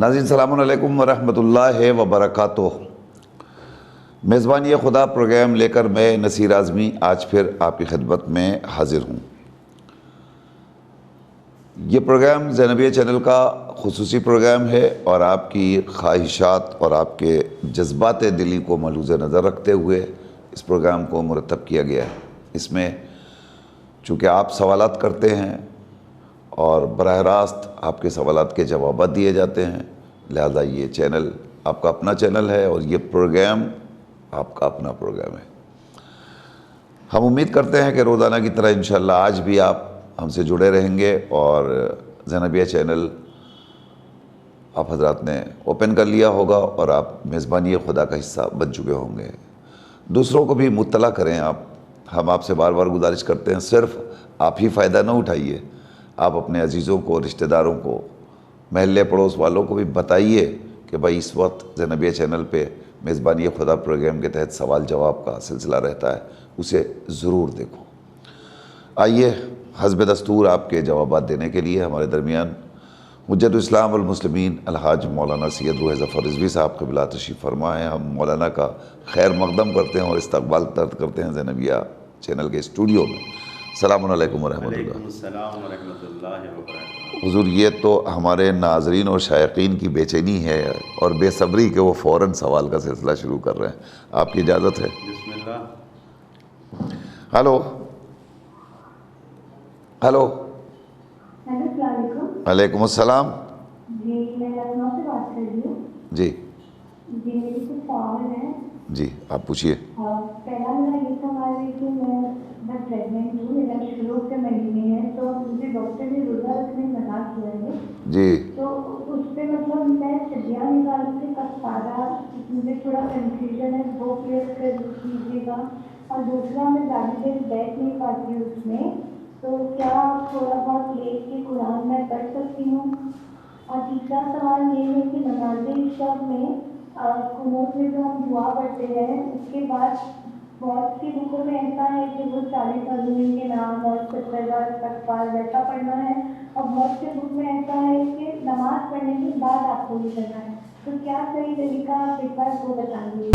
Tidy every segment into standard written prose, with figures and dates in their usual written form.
ناظرین السلام علیکم ورحمۃ اللہ وبرکاتہ۔ میزبانی خدا پروگرام لے کر میں نصیر اعظمی آج پھر آپ کی خدمت میں حاضر ہوں۔ یہ پروگرام زینبیہ چینل کا خصوصی پروگرام ہے اور آپ کی خواہشات اور آپ کے جذبات دلی کو ملحوظ نظر رکھتے ہوئے اس پروگرام کو مرتب کیا گیا ہے۔ اس میں چونکہ آپ سوالات کرتے ہیں اور براہ راست آپ کے سوالات کے جوابات دیے جاتے ہیں، لہذا یہ چینل آپ کا اپنا چینل ہے اور یہ پروگرام آپ کا اپنا پروگرام ہے۔ ہم امید کرتے ہیں کہ روزانہ کی طرح انشاءاللہ آج بھی آپ ہم سے جڑے رہیں گے اور زینبیہ چینل آپ حضرات نے اوپن کر لیا ہوگا اور آپ میزبانی خدا کا حصہ بن چکے ہوں گے۔ دوسروں کو بھی مطلع کریں ہم آپ سے بار بار گزارش کرتے ہیں، صرف آپ ہی فائدہ نہ اٹھائیے، آپ اپنے عزیزوں کو، رشتہ داروں کو، محلے پڑوس والوں کو بھی بتائیے کہ بھائی اس وقت زینبیہ چینل پہ میزبانی خدا پروگرام کے تحت سوال جواب کا سلسلہ رہتا ہے، اسے ضرور دیکھو۔ آئیے حسب دستور آپ کے جوابات دینے کے لیے ہمارے درمیان حجت اسلام والمسلمین الحاج مولانا سید روح ظفر رضوی صاحب قبلہ تشریف فرما ہیں۔ ہم مولانا کا خیر مقدم کرتے ہیں اور استقبال کرتے ہیں زینبیہ چینل کے اسٹوڈیو میں۔ السلام علیکم ورحمۃ اللہ۔ وعلیکم السلام ورحمۃ اللہ وبرکاتہ۔ حضور، یہ تو ہمارے ناظرین اور شائقین کی بے چینی ہے اور بے صبری کہ وہ فوراً سوال کا سلسلہ شروع کر رہے ہیں، آپ کی اجازت ہے؟ بسم اللہ۔ ہلو ہلو، السلام علیکم۔ وعلیکم السلام۔ جی میں لکھنؤ سے بات کر رہی ہوں۔ جی جی میری کچھ سوال ہیں۔ جی آپ پوچھیے۔ پہلا میرا یہ سوال ہے کہ میں پریگننٹ ہوں، میرا شروع کے مہینے ہے، تو مجھے ڈاکٹر نے روزہ رکھنے منع کیا ہے۔ جی تو اس پہ مطلب میں فدیہ نکال کے کفارہ، مجھے تھوڑا کنفیوژن ہے، وہ کلیئر کر دیجیے گا۔ اور دوسرا میں زیادہ دیر بیٹھ نہیں پاتی اس میں، تو کیا تھوڑا بہت لیٹ کے قرآن میں پڑھ سکتی ہوں؟ اور تیسرا سوال یہ ہے کہ نماز عشاء میں قنوت میں جو ہم دعا پڑھتے ہیں، اس کے بعد بہت سی بکوں میں ایسا ہے کہ وہ 40 عظیم کے نام اور 70 بار استغفار ویسا پڑھنا ہے، اور بہت سے بک میں ایسا ہے کہ نماز پڑھنے کے بعد آپ کو یہ کرنا ہے، تو کیا صحیح طریقہ آپ ایک بار وہ بتائیے۔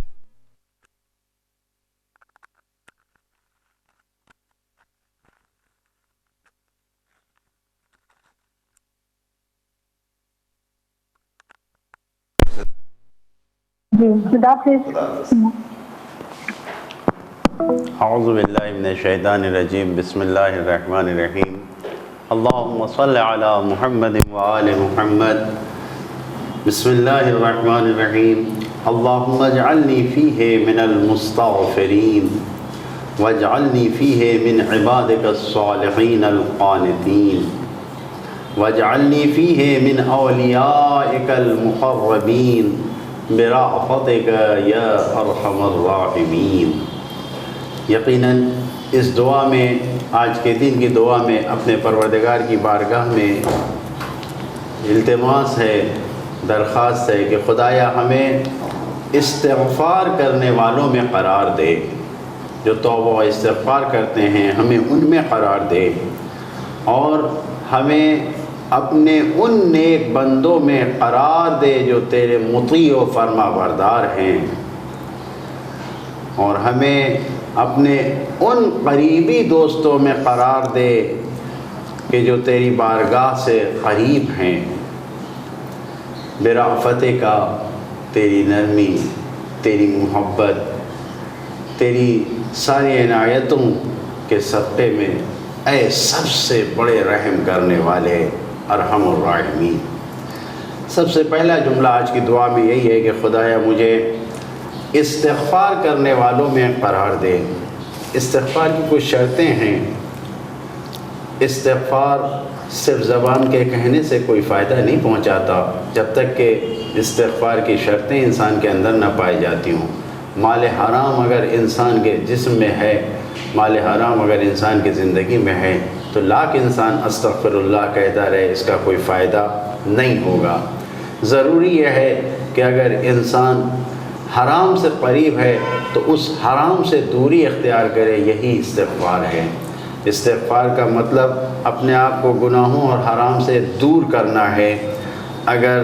خدا حافظ۔ اعوذ باللہ من الشیطان الرجیم، بسم اللہ الرحمن الرحیم۔ اللہم صل علی محمد وآل محمد۔ بسم اللہ الرحمن الرحیم۔ اللہم اجعلنی فیہ من المستغفرین واجعلنی فیہ من عبادک الصالحین القانتین واجعلنی فیہ من اولیائک المقربین برأفتک یا ارحم الراحمین۔ یقیناً اس دعا میں، آج کے دن کی دعا میں اپنے پروردگار کی بارگاہ میں التماس ہے، درخواست ہے کہ خدایا ہمیں استغفار کرنے والوں میں قرار دے، جو توبہ و استغفار کرتے ہیں ہمیں ان میں قرار دے، اور ہمیں اپنے ان نیک بندوں میں قرار دے جو تیرے مطیع و فرما بردار ہیں، اور ہمیں اپنے ان قریبی دوستوں میں قرار دے کہ جو تیری بارگاہ سے قریب ہیں۔ برأفتک کا، تیری نرمی، تیری محبت، تیری ساری عنایتوں کے صدقے میں، اے سب سے بڑے رحم کرنے والے ارحم الراحمین۔ سب سے پہلا جملہ آج کی دعا میں یہی ہے کہ خدایا مجھے استغفار کرنے والوں میں قرار دے۔ استغفار کی کچھ شرطیں ہیں۔ استغفار صرف زبان کے کہنے سے کوئی فائدہ نہیں پہنچاتا جب تک کہ استغفار کی شرطیں انسان کے اندر نہ پائی جاتی ہوں۔ مال حرام اگر انسان کے جسم میں ہے، مال حرام اگر انسان کی زندگی میں ہے، تو لاکھ انسان استغفر اللہ کہتا رہے، اس کا کوئی فائدہ نہیں ہوگا۔ ضروری یہ ہے کہ اگر انسان حرام سے قریب ہے تو اس حرام سے دوری اختیار کرے، یہی استغفار ہے۔ استغفار کا مطلب اپنے آپ کو گناہوں اور حرام سے دور کرنا ہے۔ اگر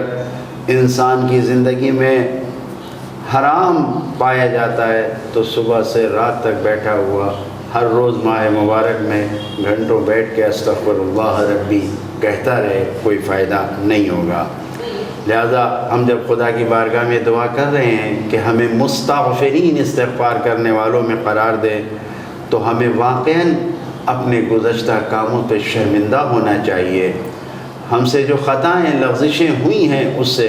انسان کی زندگی میں حرام پایا جاتا ہے تو صبح سے رات تک بیٹھا ہوا ہر روز ماہ مبارک میں گھنٹوں بیٹھ کے استغفر اللہ ربی کہتا رہے، کوئی فائدہ نہیں ہوگا۔ لہذا ہم جب خدا کی بارگاہ میں دعا کر رہے ہیں کہ ہمیں مستغفرین استغفار کرنے والوں میں قرار دے، تو ہمیں واقعاً اپنے گزشتہ کاموں پہ شرمندہ ہونا چاہیے۔ ہم سے جو خطائیں لغزشیں ہوئی ہیں اس سے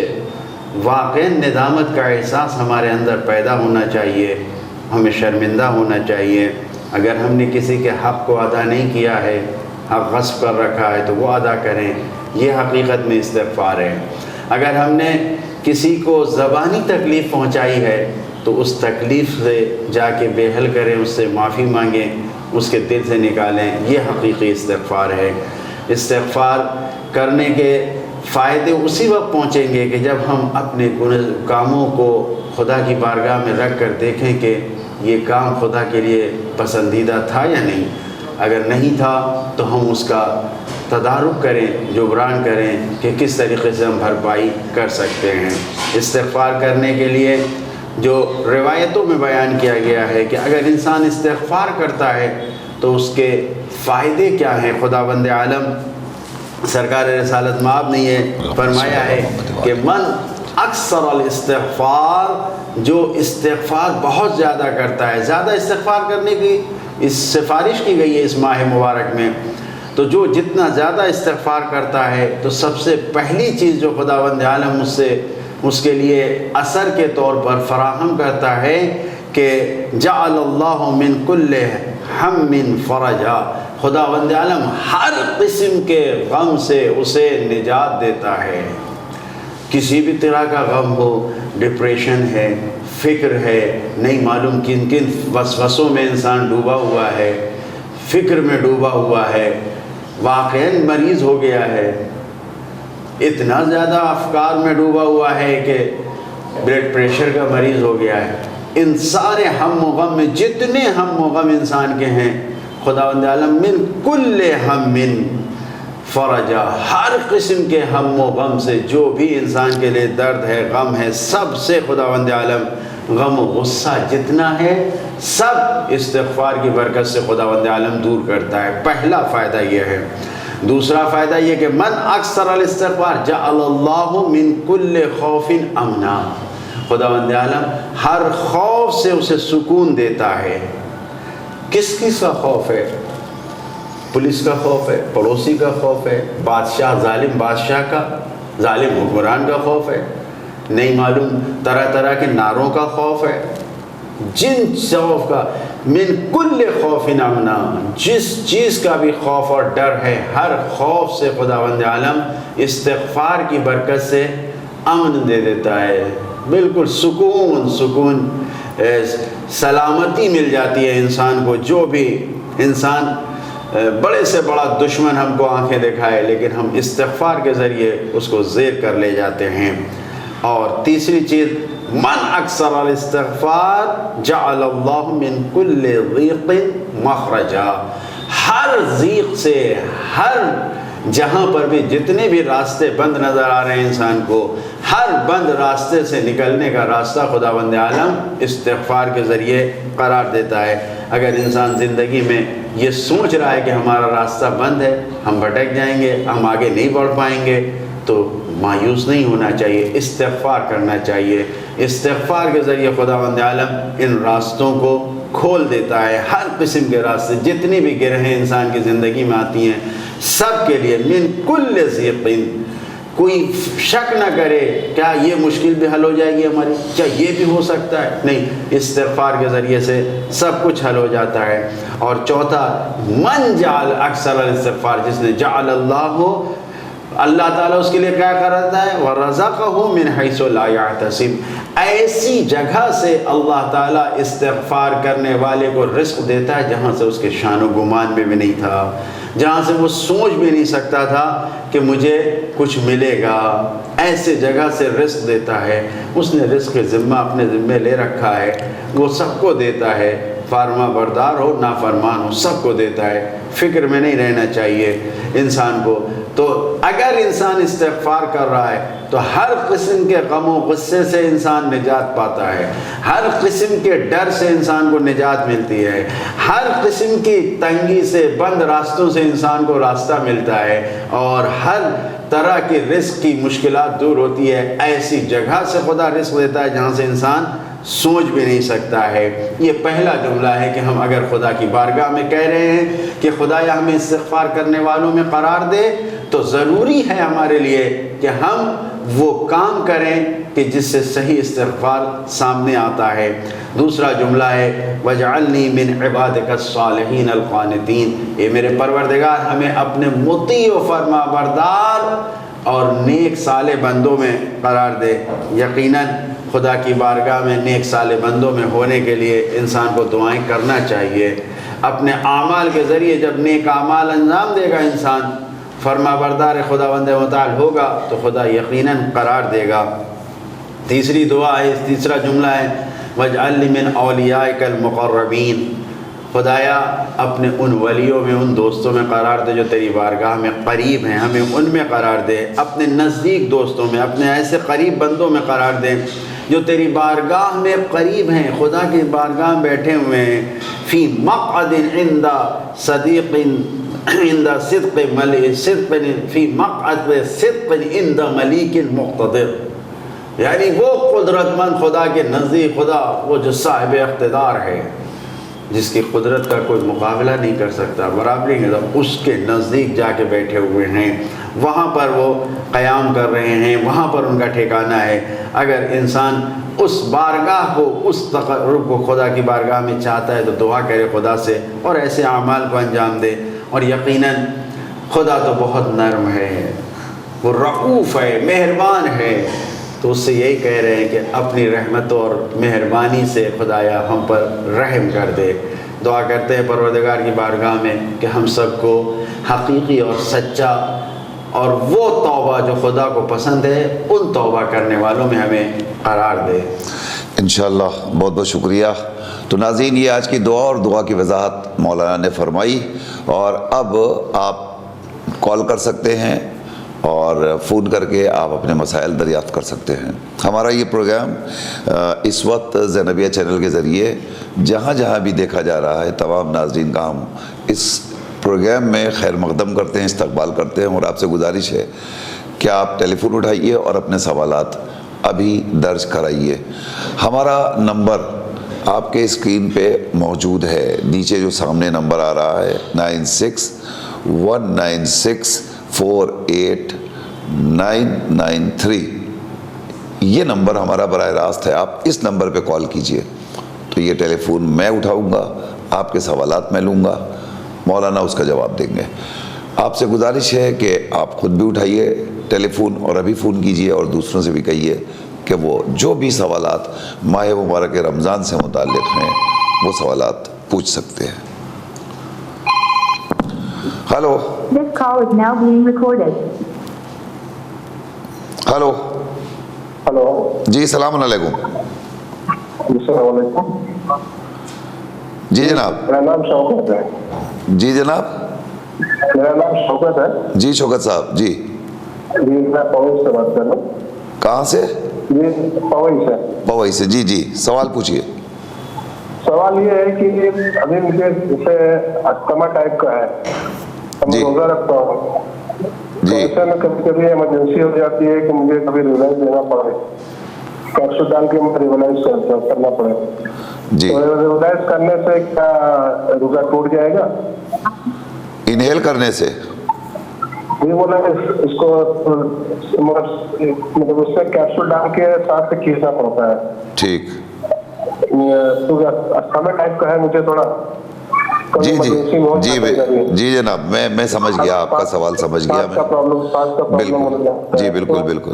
واقعاً ندامت کا احساس ہمارے اندر پیدا ہونا چاہیے، ہمیں شرمندہ ہونا چاہیے۔ اگر ہم نے کسی کے حق کو ادا نہیں کیا ہے، حق غصب کر رکھا ہے، تو وہ ادا کریں، یہ حقیقت میں استغفار ہے۔ اگر ہم نے کسی کو زبانی تکلیف پہنچائی ہے تو اس تکلیف سے جا کے بے حل کریں، اس سے معافی مانگیں، اس کے دل سے نکالیں، یہ حقیقی استغفار ہے۔ استغفار کرنے کے فائدے اسی وقت پہنچیں گے کہ جب ہم اپنے کاموں کو خدا کی بارگاہ میں رکھ کر دیکھیں کہ یہ کام خدا کے لیے پسندیدہ تھا یا نہیں۔ اگر نہیں تھا تو ہم اس کا تدارک کریں، جبران کریں کہ کس طریقے سے ہم بھرپائی کر سکتے ہیں۔ استغفار کرنے کے لیے جو روایتوں میں بیان کیا گیا ہے کہ اگر انسان استغفار کرتا ہے تو اس کے فائدے کیا ہیں، خداوند عالم سرکار رسالت مآب نے یہ فرمایا ہے کہ من اکثر الاستغفار، جو استغفار بہت زیادہ کرتا ہے، زیادہ استغفار کرنے کی اس سفارش کی گئی ہے اس ماہ مبارک میں، تو جو جتنا زیادہ استغفار کرتا ہے تو سب سے پہلی چیز جو خداوند عالم اس کے لیے اثر کے طور پر فراہم کرتا ہے کہ جعل اللہ من کل ہم فرجا، خداوند عالم ہر قسم کے غم سے اسے نجات دیتا ہے۔ کسی بھی طرح کا غم ہو، ڈپریشن ہے، فکر ہے، نہیں معلوم کن کن وسوسوں میں انسان ڈوبا ہوا ہے، فکر میں ڈوبا ہوا ہے، واقعاً مریض ہو گیا ہے، اتنا زیادہ افکار میں ڈوبا ہوا ہے کہ بلڈ پریشر کا مریض ہو گیا ہے۔ ان سارے ہم و غم میں جتنے ہم و غم انسان کے ہیں، خداوند عالم من کل ہم من فرجا، ہر قسم کے ہم و غم سے، جو بھی انسان کے لیے درد ہے، غم ہے، سب سے خداوند عالم غم و غصہ جتنا ہے سب استغفار کی برکت سے خداوند عالم دور کرتا ہے۔ پہلا فائدہ یہ ہے۔ دوسرا فائدہ یہ کہ من اکثر الاستغفار جعل اللہ من کل خوف امنا، خداوند عالم ہر خوف سے اسے سکون دیتا ہے۔ کس کس کا خوف ہے؟ پولیس کا خوف ہے، پڑوسی کا خوف ہے، بادشاہ ظالم بادشاہ کا، ظالم حکمران کا خوف ہے، نہیں معلوم طرح طرح کے ناروں کا خوف ہے، جن خوف کا من کل خوف امنا، جس چیز کا بھی خوف اور ڈر ہے، ہر خوف سے خداوند عالم استغفار کی برکت سے امن دے دیتا ہے، بالکل سکون سلامتی مل جاتی ہے انسان کو۔ جو بھی انسان بڑے سے بڑا دشمن ہم کو آنکھیں دکھائے، لیکن ہم استغفار کے ذریعے اس کو زیر کر لے جاتے ہیں۔ اور تیسری چیز، من اکثر الاستغفار جعل اللہ من کل ضیق مخرجا، ہر ضیق سے، ہر جہاں پر بھی جتنے بھی راستے بند نظر آ رہے ہیں انسان کو، ہر بند راستے سے نکلنے کا راستہ خداوند عالم استغفار کے ذریعے قرار دیتا ہے۔ اگر انسان زندگی میں یہ سوچ رہا ہے کہ ہمارا راستہ بند ہے، ہم بھٹک جائیں گے، ہم آگے نہیں بڑھ پائیں گے، تو مایوس نہیں ہونا چاہیے، استغفار کرنا چاہیے۔ استغفار کے ذریعے خداوند عالم ان راستوں کو کھول دیتا ہے، ہر قسم کے راستے جتنی بھی گرہیں انسان کی زندگی میں آتی ہیں سب کے لیے من کل ضیق، کوئی شک نہ کرے کیا یہ مشکل بھی حل ہو جائے گی ہماری، کیا یہ بھی ہو سکتا ہے، نہیں، استغفار کے ذریعے سے سب کچھ حل ہو جاتا ہے۔ اور چوتھا، من جعل اکثر الاستغفار، جس نے جعل اللہ تعالیٰ اس کے لیے کیا کرتا ہے، وَرَزَقَهُ مِنْ حَيْثُ لَا يَحْتَسِبُ، ایسی جگہ سے اللہ تعالیٰ استغفار کرنے والے کو رزق دیتا ہے جہاں سے اس کے شان و گمان میں بھی نہیں تھا، جہاں سے وہ سوچ بھی نہیں سکتا تھا کہ مجھے کچھ ملے گا، ایسے جگہ سے رزق دیتا ہے۔ اس نے رزق کے ذمہ اپنے ذمہ لے رکھا ہے، وہ سب کو دیتا ہے، فرما بردار ہو نافرمان ہو سب کو دیتا ہے۔ فکر میں نہیں رہنا چاہیے انسان کو، تو اگر انسان استغفار کر رہا ہے تو ہر قسم کے غم و غصے سے انسان نجات پاتا ہے، ہر قسم کے ڈر سے انسان کو نجات ملتی ہے، ہر قسم کی تنگی سے، بند راستوں سے انسان کو راستہ ملتا ہے، اور ہر طرح کی رزق کی مشکلات دور ہوتی ہے۔ ایسی جگہ سے خدا رزق دیتا ہے جہاں سے انسان سوچ بھی نہیں سکتا ہے۔ یہ پہلا جملہ ہے کہ ہم اگر خدا کی بارگاہ میں کہہ رہے ہیں کہ خدایا ہمیں استغفار کرنے والوں میں قرار دے، تو ضروری ہے ہمارے لیے کہ ہم وہ کام کریں کہ جس سے صحیح استغفار سامنے آتا ہے۔ دوسرا جملہ ہے وَاجْعَلْنِي مِنْ عِبَادِكَ الصَّالِحِينَ الْقَانِتِينَ، اے میرے پروردگار ہمیں اپنے مطیع و فرما بردار اور نیک صالح بندوں میں قرار دے۔ یقیناً خدا کی بارگاہ میں نیک صالح بندوں میں ہونے کے لیے انسان کو دعائیں کرنا چاہیے۔ اپنے اعمال کے ذریعے جب نیک اعمال انجام دے گا انسان، فرما بردار خداوند متعال ہوگا، تو خدا یقیناً قرار دے گا۔ تیسری دعا ہے، تیسرا جملہ ہے وَاجْعَلْنِي مِنْ أَوْلِيَائِكَ الْمُقَرَّبِينَ، خدایا اپنے ان ولیوں میں، ان دوستوں میں قرار دے جو تیری بارگاہ میں قریب ہیں، ہمیں ان میں قرار دے۔ اپنے نزدیک دوستوں میں، اپنے ایسے قریب بندوں میں قرار دے جو تیری بارگاہ میں قریب ہیں، خدا کی بارگاہ میں بیٹھے ہوئے ہیں۔ فی مقعد عند صدیق عند صدق ملک، صدق فی مقعد صدق عند ملیک مقتدر، یعنی وہ قدرت مند خدا کے نزدیک، خدا وہ جو صاحب اقتدار ہے، جس کی قدرت کا کوئی مقابلہ نہیں کر سکتا، برابری نہیں، اس کے نزدیک جا کے بیٹھے ہوئے ہیں، وہاں پر وہ قیام کر رہے ہیں، وہاں پر ان کا ٹھکانہ ہے۔ اگر انسان اس بارگاہ کو، اس تقرب کو خدا کی بارگاہ میں چاہتا ہے تو دعا کرے خدا سے اور ایسے اعمال کو انجام دے۔ اور یقیناً خدا تو بہت نرم ہے، وہ رؤوف ہے، مہربان ہے، تو اس سے یہی کہہ رہے ہیں کہ اپنی رحمت اور مہربانی سے خدایا ہم پر رحم کر دے۔ دعا کرتے ہیں پروردگار کی بارگاہ میں کہ ہم سب کو حقیقی اور سچا اور وہ توبہ جو خدا کو پسند ہے، ان توبہ کرنے والوں میں ہمیں قرار دے۔ انشاءاللہ بہت بہت شکریہ۔ تو ناظرین، یہ آج کی دعا اور دعا کی وضاحت مولانا نے فرمائی، اور اب آپ کال کر سکتے ہیں اور فون کر کے آپ اپنے مسائل دریافت کر سکتے ہیں۔ ہمارا یہ پروگرام اس وقت زینبیہ چینل کے ذریعے جہاں جہاں بھی دیکھا جا رہا ہے، تمام ناظرین کا ہم اس پروگرام میں خیر مقدم کرتے ہیں، استقبال کرتے ہیں، اور آپ سے گزارش ہے کہ آپ ٹیلی فون اٹھائیے اور اپنے سوالات ابھی درج کرائیے۔ ہمارا نمبر آپ کے اسکرین پہ موجود ہے، نیچے جو سامنے نمبر آ رہا ہے 9619648993، یہ نمبر ہمارا براہ راست ہے، آپ اس نمبر پہ کال کیجئے تو یہ ٹیلی فون میں اٹھاؤں گا، آپ کے سوالات میں لوں گا، مولانا اس کا جواب دیں گے۔ آپ سے گزارش ہے کہ آپ خود بھی اٹھائیے ٹیلی فون اور ابھی فون کیجئے، اور دوسروں سے بھی کہیے کہ وہ جو بھی سوالات ماہ مبارک رمضان سے متعلق ہیں وہ سوالات پوچھ سکتے ہیں۔ Hello This call is now being recorded. Hello hello, جی السلام علیکم۔ السلام علیکم۔ جی جناب۔ میرا نام شوکت ہے۔ جی جناب۔ میرا نام شوکت ہے۔ جی شوکت صاحب، جی جی میں پوئی سے بات کر رہا ہوں۔ کہاں سے؟ جی پوئی سے۔ پوئی سے، جی جی سوال پوچھیے۔ سوال یہ ہے کہ ابھی مجھے جیسے استما ٹائپ کا ہے، جی روزہ رکھتا ہوں، جی ایسے میں کبھی کبھی ایمرجنسی ہو جاتی ہے کہ مجھے کبھی ریلائز دینا پڑے، کیپسول ڈال کے مجھے ریلائز کرنا پڑے، جی تو ریلائز کرنے سے کیا روزہ ٹوٹ جائے گا؟ انہیل کرنے سے؟ یہ بولا اس کو مطلب اس سے کیپسول ڈال کے ساتھ سے کھینچنا پڑتا ہے، ٹھیک، تو استما ٹائپ کا ہے مجھے تھوڑا جی جی جی جی جناب، میں سمجھ گیا آپ کا سوال، سمجھ گیا میں، بالکل جی بالکل بالکل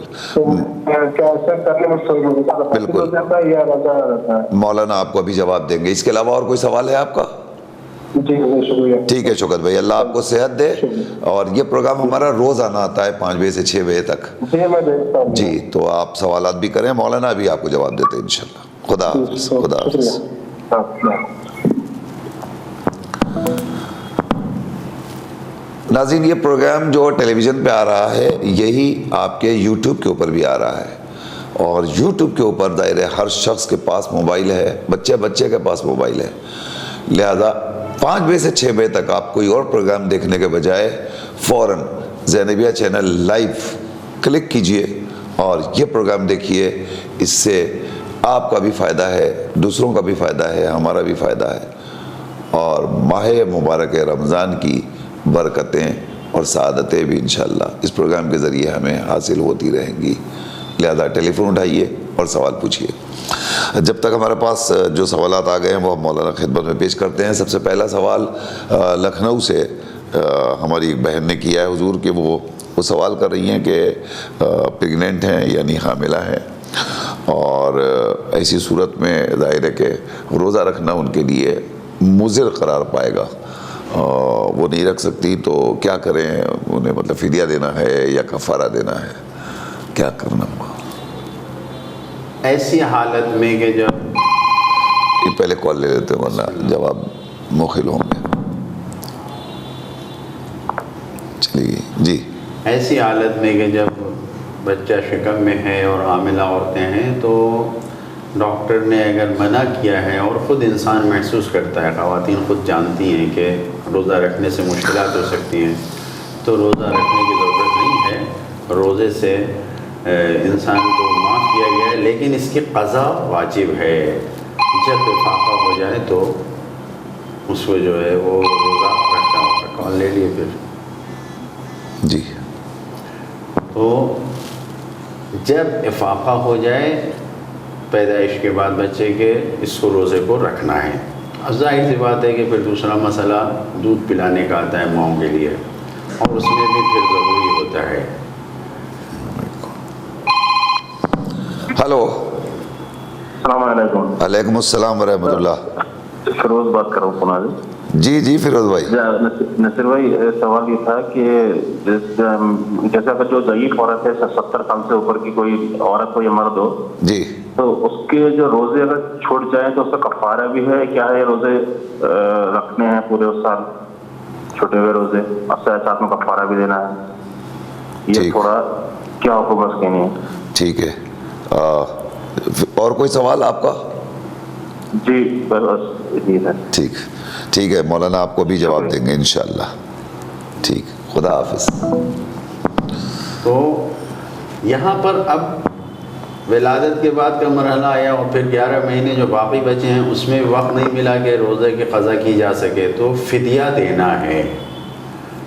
بالکل مولانا آپ کو ابھی جواب دیں گے۔ اس کے علاوہ اور کوئی سوال ہے آپ کا؟ جی شکریہ۔ ٹھیک ہے شوکت بھائی، اللہ آپ کو صحت دے، اور یہ پروگرام ہمارا روز آنا آتا ہے 5 بجے سے 6 بجے تک۔ جی میں دیکھتا ہوں۔ جی تو آپ سوالات بھی کریں، مولانا بھی آپ کو جواب دیتے ہیں انشاءاللہ۔ خدا حافظ، خدا حافظ۔ ناظرین یہ پروگرام جو ٹیلی ویژن پہ آ رہا ہے یہی آپ کے یوٹیوب کے اوپر بھی آ رہا ہے، اور یوٹیوب کے اوپر ظاہر ہے ہر شخص کے پاس موبائل ہے، بچے کے پاس موبائل ہے، لہذا 5 بجے سے 6 بجے تک آپ کوئی اور پروگرام دیکھنے کے بجائے فوراً زینبیہ چینل لائیو کلک کیجئے اور یہ پروگرام دیکھیے۔ اس سے آپ کا بھی فائدہ ہے، دوسروں کا بھی فائدہ ہے، ہمارا بھی فائدہ ہے، اور ماہ مبارک رمضان کی برکتیں اور سعادتیں بھی انشاءاللہ اس پروگرام کے ذریعے ہمیں حاصل ہوتی رہیں گی۔ لہذا ٹیلی فون اٹھائیے اور سوال پوچھیے۔ جب تک ہمارے پاس جو سوالات آ گئے ہیں وہ ہم مولانا خدمت میں پیش کرتے ہیں۔ سب سے پہلا سوال لکھنؤ سے ہماری ایک بہن نے کیا ہے حضور کہ وہ سوال کر رہی ہیں کہ پریگننٹ ہیں یعنی حاملہ ہیں، اور ایسی صورت میں ظاہر ہے کہ روزہ رکھنا ان کے لیے مضر قرار پائے گا، وہ نہیں رکھ سکتی، تو کیا کریں؟ انہیں مطلب فدیہ دینا ہے یا کفارہ دینا ہے، کیا کرنا ہوگا؟ ایسی حالت میں کہ جب یہ پہلے کال لے لیتے ہیں ورنہ جواب مخل ہوں گے۔ چلیے جی۔ ایسی حالت میں کہ جب بچہ شکم میں ہے اور حاملہ عورتیں ہیں تو ڈاکٹر نے اگر منع کیا ہے اور خود انسان محسوس کرتا ہے، خواتین خود جانتی ہیں کہ روزہ رکھنے سے مشکلات ہو سکتی ہیں، تو روزہ رکھنے کی ضرورت نہیں ہے، روزے سے انسان کو معاف کیا گیا ہے، لیکن اس کی قضا واجب ہے۔ جب افاقہ ہو جائے تو اس کو جو ہے وہ روزہ رکھنا ہوگا۔ کال لے لیے پھر جی۔ تو جب افاقہ ہو جائے پیدائش کے بعد بچے کے، اس کو روزے کو رکھنا ہے۔ اب ظاہر سی بات ہے کہ پھر دوسرا مسئلہ دودھ پلانے کا آتا ہے ماؤں کے لیے، اور اس میں بھی پھر ضروری ہوتا ہے۔ ہلو، السلام علیکم۔ وعلیکم السلام ورحمۃ اللہ۔ فیروز بات کر رہا ہوں پونا سے۔ جی فیروز بھائی۔ نصیر بھائی سوال یہ تھا کہ جیسے اگر جو ضعیف عورت ہے 70 سال سے اوپر کی کوئی عورت ہو یا مرد ہو جی، تو اس کے جو روزے اگر چھوٹ جائیں تو اس کا کفارہ بھی ہے کیا ہے؟ روزے رکھنے ہیں پورے اس سال چھوٹے ہوئے روزے، اور ساتھ میں کفارہ بھی دینا ہے، یہ تھوڑا کیا حکم اس کے نہیں؟ ٹھیک ہے، اور کوئی سوال آپ کا؟ جی بس جی ہے۔ ٹھیک ہے، مولانا آپ کو بھی جواب دیں گے انشاءاللہ۔ ٹھیک، خدا حافظ۔ تو یہاں پر اب ولادت کے بعد کا مرحلہ آیا اور پھر 11 مہینے جو باقی بچے ہیں اس میں وقت نہیں ملا کہ روزے کی قضا کی جا سکے، تو فدیہ دینا ہے۔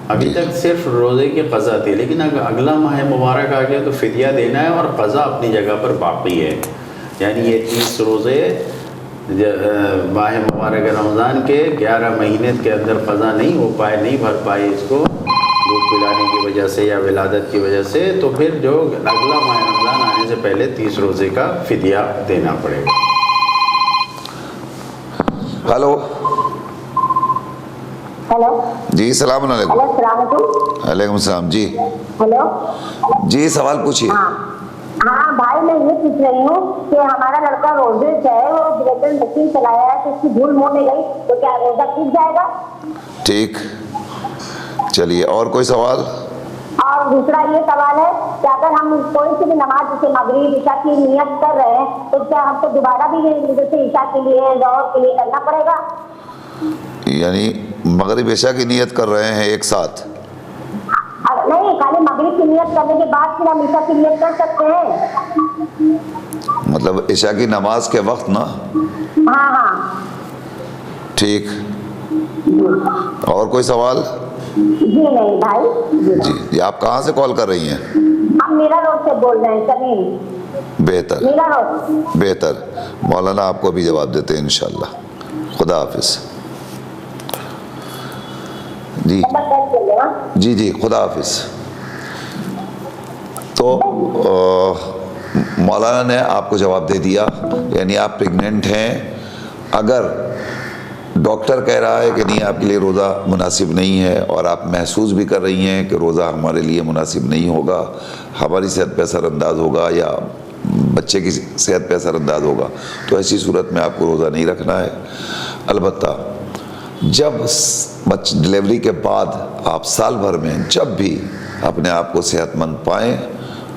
ابھی تک صرف روزے کی قضا تھی، لیکن اگر اگلا ماہ مبارک آ گیا تو فدیہ دینا ہے، اور قضا اپنی جگہ پر باقی ہے۔ یعنی یہ 30 روزے ماہ مبارک رمضان کے 11 مہینے کے اندر قضا نہیں ہو پائے، نہیں بھر پائے اس کو دودھ پلانے کی وجہ سے یا ولادت کی وجہ سے، تو پھر جو اگلا ماہ رمضان آنے سے پہلے 30 روزے کا فدیہ دینا پڑے گا۔ ہلو ہیلو جی، السلام علیکم۔ ہلو، السلام علیکم۔ وعلیکم السلام۔ جی ہلو، جی، سوال پوچھیے۔ ہاں بھائی، میں یہ پوچھ رہی ہوں کہ ہمارا لڑکا روزے سے ہے، وہ بریکن مشین چلایا ہے تو اس کی دھول منہ میں گئی تو کیا روزہ ٹوٹ جائے گا؟ ٹھیک، چلیے، اور کوئی سوال؟ اور دوسرا یہ سوال ہے کہ اگر ہم کوئی سی بھی نماز جیسے مغرب عشاء کی نیت کر رہے ہیں تو کیا ہم کو دوبارہ بھی جیسے عشاء کے لیے ظہر کے لیے کرنا پڑے گا؟ یعنی مغرب عشاء کی نیت کر رہے ہیں ایک ساتھ؟ نہیں، خالی مغرب کی نیت کرنے کے بعد پھر ہم عشاء کی نیت کر سکتے ہیں؟ مطلب عشاء کی نماز کے وقت نا؟ ہاں۔ ٹھیک، اور کوئی سوال؟ جی نہیں بھائی۔ جی، آپ کہاں سے کال کر رہی ہیں؟ ہم میرا روڈ سے بول رہے ہیں، سمیر بہتر میرا روڈ۔ بہتر، مولانا آپ کو بھی جواب دیتے ہیں انشاءاللہ۔ خدا حافظ۔ جی خدا حافظ۔ تو مولانا نے آپ کو جواب دے دیا، یعنی آپ پریگننٹ ہیں، اگر ڈاکٹر کہہ رہا ہے کہ نہیں آپ کے لیے روزہ مناسب نہیں ہے اور آپ محسوس بھی کر رہی ہیں کہ روزہ ہمارے لیے مناسب نہیں ہوگا، ہماری صحت پہ اثر انداز ہوگا یا بچے کی صحت پہ اثر انداز ہوگا، تو ایسی صورت میں آپ کو روزہ نہیں رکھنا ہے۔ البتہ جب ڈلیوری کے بعد آپ سال بھر میں جب بھی اپنے آپ کو صحت مند پائیں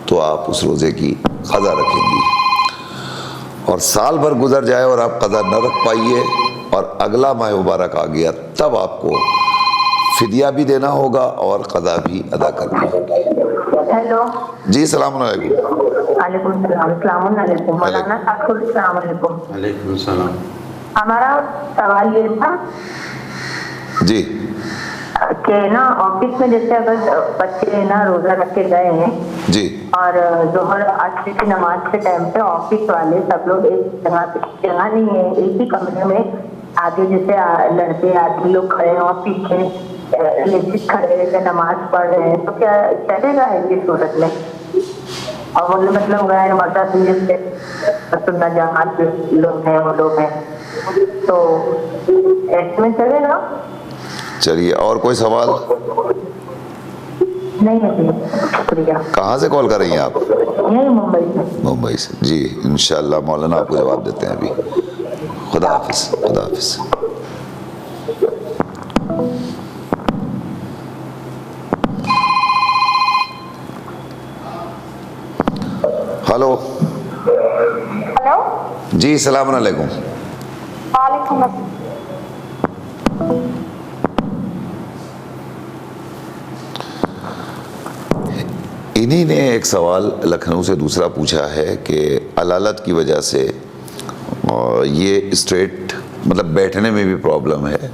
تو آپ اس روزے کی قضا رکھیں گی، اور سال بھر گزر جائے اور آپ قضا نہ رکھ پائیے اور اگلا ماہ مبارک آ گیا تب آپ کو فدیہ بھی دینا ہوگا اور قضا بھی ادا کرنی ہوگی۔ ہیلو جی السلام علیکم۔ وعلیکم السلام، السلام علیکم مولانا صاحب، السلام علیکم۔ وعلیکم السلام۔ ہمارا سوال یہ تھا جی کہ نا آفس میں جیسے اگر بچے نا روزہ رکھ کے گئے ہیں جی اور ظہر عصر کی نماز کے ٹائم پہ آفس والے سب لوگ ایک جگہ نہیں ہے، ایک ہی کمرے میں آگے جیسے لڑکے آدمی لوگ کھڑے ہیں اور پیچھے لیڈیز کھڑے ہیں نماز پڑھ رہے ہیں، تو کیا چلے گا ایسی صورت میں؟ اور وہ مطلب غیر مرد سے سننا جہاں کے لوگ ہیں وہ لوگ ہیں، تو ایسے میں چلے گا؟ چلیے، اور کوئی سوال؟ نہیں ہے، شکریہ۔ کہاں سے کال کر رہی ہیں آپ؟ یہی ممبئی سے۔ ممبئی سے، جی انشاءاللہ مولانا آپ کو جواب دیتے ہیں ابھی۔ خدا حافظ، خدا حافظ۔ ہلو ہلو، جی السلام علیکم۔ وعلیکم السلام۔ انہی نے ایک سوال لکھنؤ سے دوسرا پوچھا ہے کہ علالت کی وجہ سے یہ اسٹریٹ مطلب بیٹھنے میں بھی پرابلم ہے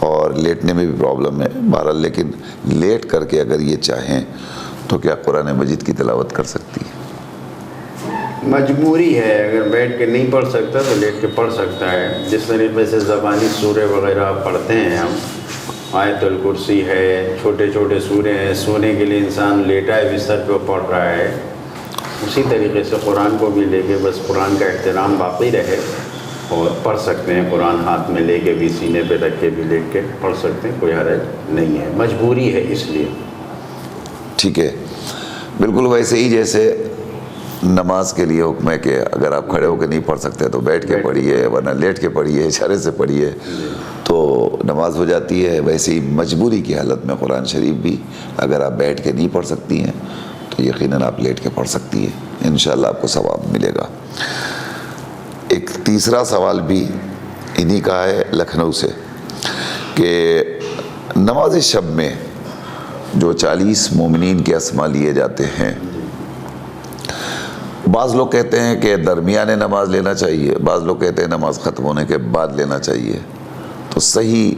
اور لیٹنے میں بھی پرابلم ہے، بہرحال لیکن لیٹ کر کے اگر یہ چاہیں تو کیا قرآن مجید کی تلاوت کر سکتی ہے؟ مجبوری ہے، اگر بیٹھ کے نہیں پڑھ سکتا تو لیٹ کے پڑھ سکتا ہے۔ جس طریقے سے زبانی سورے وغیرہ پڑھتے ہیں ہم، آیت الکرسی ہے، چھوٹے چھوٹے سورے ہیں، سونے کے لیے انسان لیٹا ہے بستر پہ پڑھ رہا ہے، اسی طریقے سے قرآن کو بھی لے کے بس قرآن کا احترام باقی رہے اور پڑھ سکتے ہیں، قرآن ہاتھ میں لے کے بھی سینے پہ رکھ کے بھی لیٹ کے پڑھ سکتے ہیں، کوئی حرج نہیں ہے، مجبوری ہے اس لیے۔ ٹھیک ہے، بالکل ویسے ہی جیسے نماز کے لیے حکم ہے کہ اگر آپ کھڑے ہو کے نہیں پڑھ سکتے تو بیٹھ کے پڑھیے، ورنہ لیٹ کے پڑھیے، اشارے سے پڑھیے تو نماز ہو جاتی ہے، ویسے ہی مجبوری کی حالت میں قرآن شریف بھی اگر آپ بیٹھ کے نہیں پڑھ سکتی ہیں تو یقیناً آپ لیٹ کے پڑھ سکتی ہیں، انشاءاللہ آپ کو ثواب ملے گا۔ ایک تیسرا سوال بھی انہی کا ہے لکھنؤ سے کہ نماز شب میں جو 40 مومنین کے اسما لیے جاتے ہیں، بعض لوگ کہتے ہیں کہ درمیان نماز لینا چاہیے، بعض لوگ کہتے ہیں نماز ختم ہونے کے بعد لینا چاہیے، تو صحیح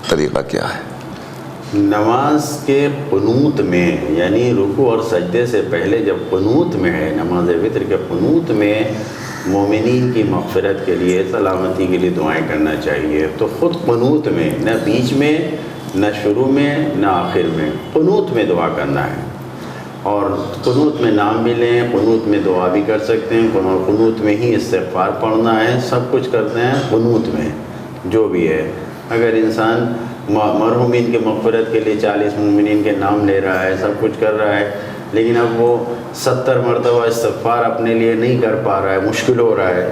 طریقہ کیا ہے؟ نماز کے قنوت میں، یعنی رکوع اور سجدے سے پہلے جب قنوت میں ہے، نماز وتر کے قنوت میں مومنین کی مغفرت کے لیے، سلامتی کے لیے دعائیں کرنا چاہیے۔ تو خود قنوت میں، نہ بیچ میں، نہ شروع میں، نہ آخر میں، قنوت میں دعا کرنا ہے، اور قنوت میں نام بھی لیں، قنوت میں دعا بھی کر سکتے ہیں، قنوت میں ہی استغفار پڑھنا ہے، سب کچھ کرتے ہیں قنوت میں جو بھی ہے۔ اگر انسان مرحومین کے مغفرت کے لیے 40 مومنین کے نام لے رہا ہے، سب کچھ کر رہا ہے، لیکن اب وہ 70 مرتبہ استغفار اپنے لیے نہیں کر پا رہا ہے، مشکل ہو رہا ہے،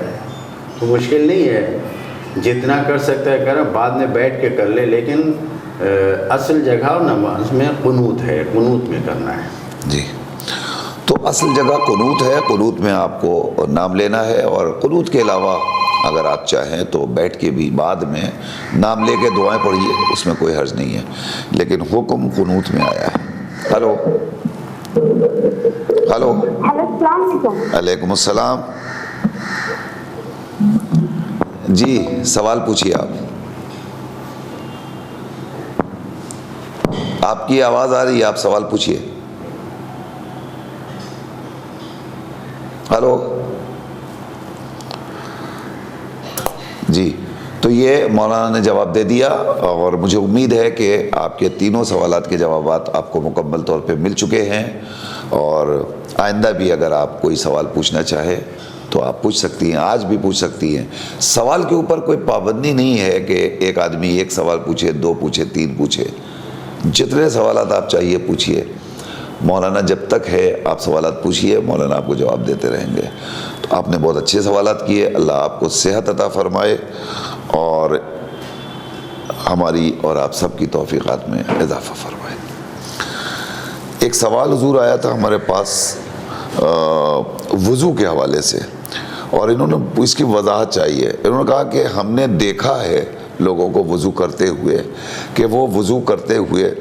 تو مشکل نہیں ہے، جتنا کر سکتا ہے کرا، بعد میں بیٹھ کے کر لے، لیکن اصل جگہ نماز میں قنوت ہے، قنوت میں کرنا ہے۔ جی، تو اصل جگہ قنوت ہے، قنوت میں آپ کو نام لینا ہے، اور قنوت کے علاوہ اگر آپ چاہیں تو بیٹھ کے بھی بعد میں نام لے کے دعائیں پڑھیے، اس میں کوئی حرج نہیں ہے، لیکن حکم قنوت میں آیا ہے۔ ہلو ہلو، ہیلو، السلام علیکم۔ علیکم السلام۔ جی سوال پوچھیے آپ کی آواز آ رہی ہے، آپ سوال پوچھیے۔ ہلو جی، تو یہ مولانا نے جواب دے دیا، اور مجھے امید ہے کہ آپ کے تینوں سوالات کے جوابات آپ کو مکمل طور پہ مل چکے ہیں، اور آئندہ بھی اگر آپ کوئی سوال پوچھنا چاہے تو آپ پوچھ سکتی ہیں، آج بھی پوچھ سکتی ہیں۔ سوال کے اوپر کوئی پابندی نہیں ہے کہ ایک آدمی ایک سوال پوچھے، 2 پوچھے، 3 پوچھے، جتنے سوالات آپ چاہیے پوچھیے، مولانا جب تک ہے آپ سوالات پوچھیے، مولانا آپ کو جواب دیتے رہیں گے۔ تو آپ نے بہت اچھے سوالات کیے، اللہ آپ کو صحت عطا فرمائے، اور ہماری اور آپ سب کی توفیقات میں اضافہ فرمائے۔ ایک سوال حضور آیا تھا ہمارے پاس وضو کے حوالے سے، اور انہوں نے اس کی وضاحت چاہیے۔ انہوں نے کہا کہ ہم نے دیکھا ہے لوگوں کو وضو کرتے ہوئے کہ وہ وضو کرتے ہوئے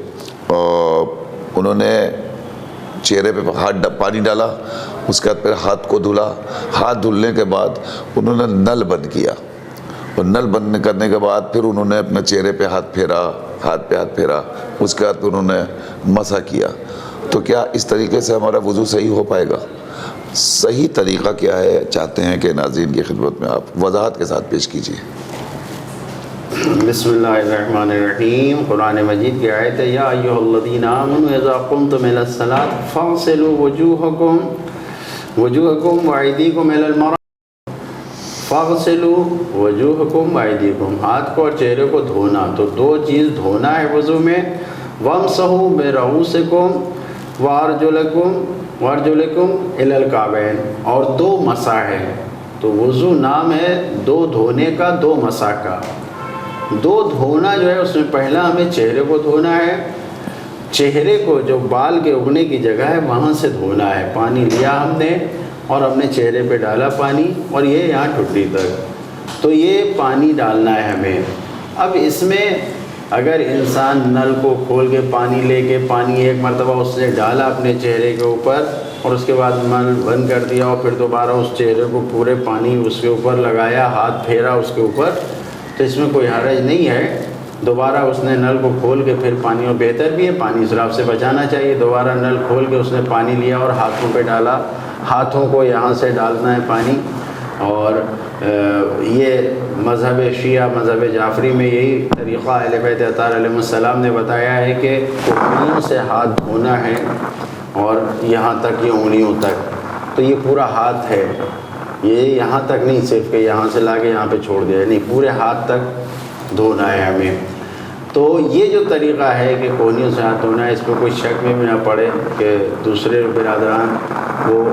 انہوں نے چہرے پہ پانی ڈالا، اس کے بعد پھر ہاتھ کو دھلا، ہاتھ دھلنے کے بعد انہوں نے نل بند کیا، اور نل بند کرنے کے بعد پھر انہوں نے اپنے چہرے پہ ہاتھ پھیرا، ہاتھ پہ ہاتھ پھیرا، اس کے بعد پھر انہوں نے مسح کیا۔ تو کیا اس طریقے سے ہمارا وضو صحیح ہو پائے گا؟ صحیح طریقہ کیا ہے چاہتے ہیں کہ ناظرین کی خدمت میں آپ وضاحت کے ساتھ پیش کیجیے۔ بسم اللہ الرحمن الرحیم۔ قرآن مجید کی آیت ہے یا ایھا الذین آمنوا اذا قمتم الی الصلاۃ فاغسلوا وجوہکم وایدیکم الی المرافق۔ فاغسلوا وجوہکم وایدیکم، ہاتھ کو اور چہرے کو دھونا، تو دو چیز دھونا ہے وضو میں۔ وامسحوا برؤوسکم وارجلکم الی الکعبین، اور دو مسح ہے۔ تو وضو نام ہے دو دھونے کا، دو مسح کا۔ دو دھونا جو ہے اس میں پہلا ہمیں چہرے کو دھونا ہے، چہرے کو جو بال کے اگنے کی جگہ ہے وہاں سے دھونا ہے۔ پانی لیا ہم نے اور ہم نے چہرے پہ ڈالا پانی، اور یہ یہاں ٹھڈی تک، تو یہ پانی ڈالنا ہے ہمیں۔ اب اس میں اگر انسان نل کو کھول کے پانی لے کے پانی ایک مرتبہ اس نے ڈالا اپنے چہرے کے اوپر، اور اس کے بعد نل بند کر دیا، اور پھر دوبارہ اس چہرے کو پورے پانی اس کے اوپر لگایا، ہاتھ پھیرا اس کے اوپر، تو اس میں کوئی حرج نہیں ہے۔ دوبارہ اس نے نل کو کھول کے پھر پانی، اور بہتر بھی ہے، پانی اسراف سے بچانا چاہیے۔ دوبارہ نل کھول کے اس نے پانی لیا اور ہاتھوں پہ ڈالا، ہاتھوں کو یہاں سے ڈالنا ہے پانی۔ اور یہ مذہب شیعہ، مذہب جعفری میں یہی طریقہ اہل بیت اطہار علیہ السلام نے بتایا ہے کہ انگلیوں سے ہاتھ دھونا ہے، اور یہاں تک یہ انگلیوں تک، تو یہ پورا ہاتھ ہے، یہ یہاں تک نہیں صرف کہ یہاں سے لا کے یہاں پہ چھوڑ دیا، نہیں، پورے ہاتھ تک دھونا ہے ہمیں۔ تو یہ جو طریقہ ہے کہ کوہنیوں سے ہاتھ دھونا ہے، اس پہ کوئی شک میں بھی نہ پڑے کہ دوسرے برادران وہ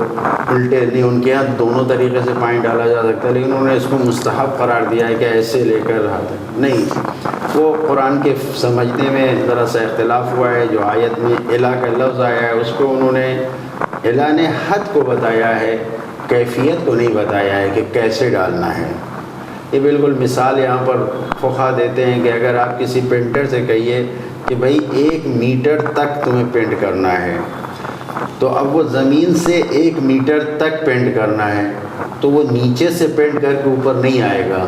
الٹے نہیں، ان کے یہاں دونوں طریقے سے پانی ڈالا جا سکتا ہے، لیکن انہوں نے اس کو مستحب قرار دیا ہے کہ ایسے لے کر ہاتھ نہیں۔ وہ قرآن کے سمجھنے میں ذرا سا اختلاف ہوا ہے، جو آیت میں الہ کا لفظ آیا ہے اس کو انہوں نے، الہ نے حد کو بتایا ہے، کیفیت کو نہیں بتایا ہے کہ کیسے ڈالنا ہے۔ یہ بالکل مثال یہاں پر فقہا دیتے ہیں کہ اگر آپ کسی پینٹر سے کہیے کہ بھائی 1 میٹر تک تمہیں پینٹ کرنا ہے، تو اب وہ زمین سے 1 میٹر تک پینٹ کرنا ہے، تو وہ نیچے سے پینٹ کر کے اوپر نہیں آئے گا،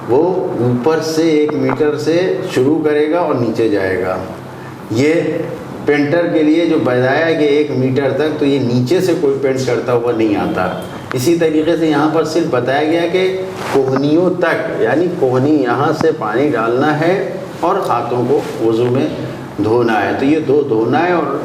وہ اوپر سے 1 میٹر سے شروع کرے گا اور نیچے جائے گا۔ یہ پینٹر کے لیے جو بتایا کہ 1 میٹر تک، تو یہ نیچے سے کوئی پینٹ کرتا ہوا نہیں آتا۔ اسی طریقے سے یہاں پر صرف بتایا گیا کہ کوہنیوں تک، یعنی کوہنی یہاں سے پانی ڈالنا ہے اور ہاتھوں کو وضو میں دھونا ہے۔ تو یہ دو دھونا ہے، اور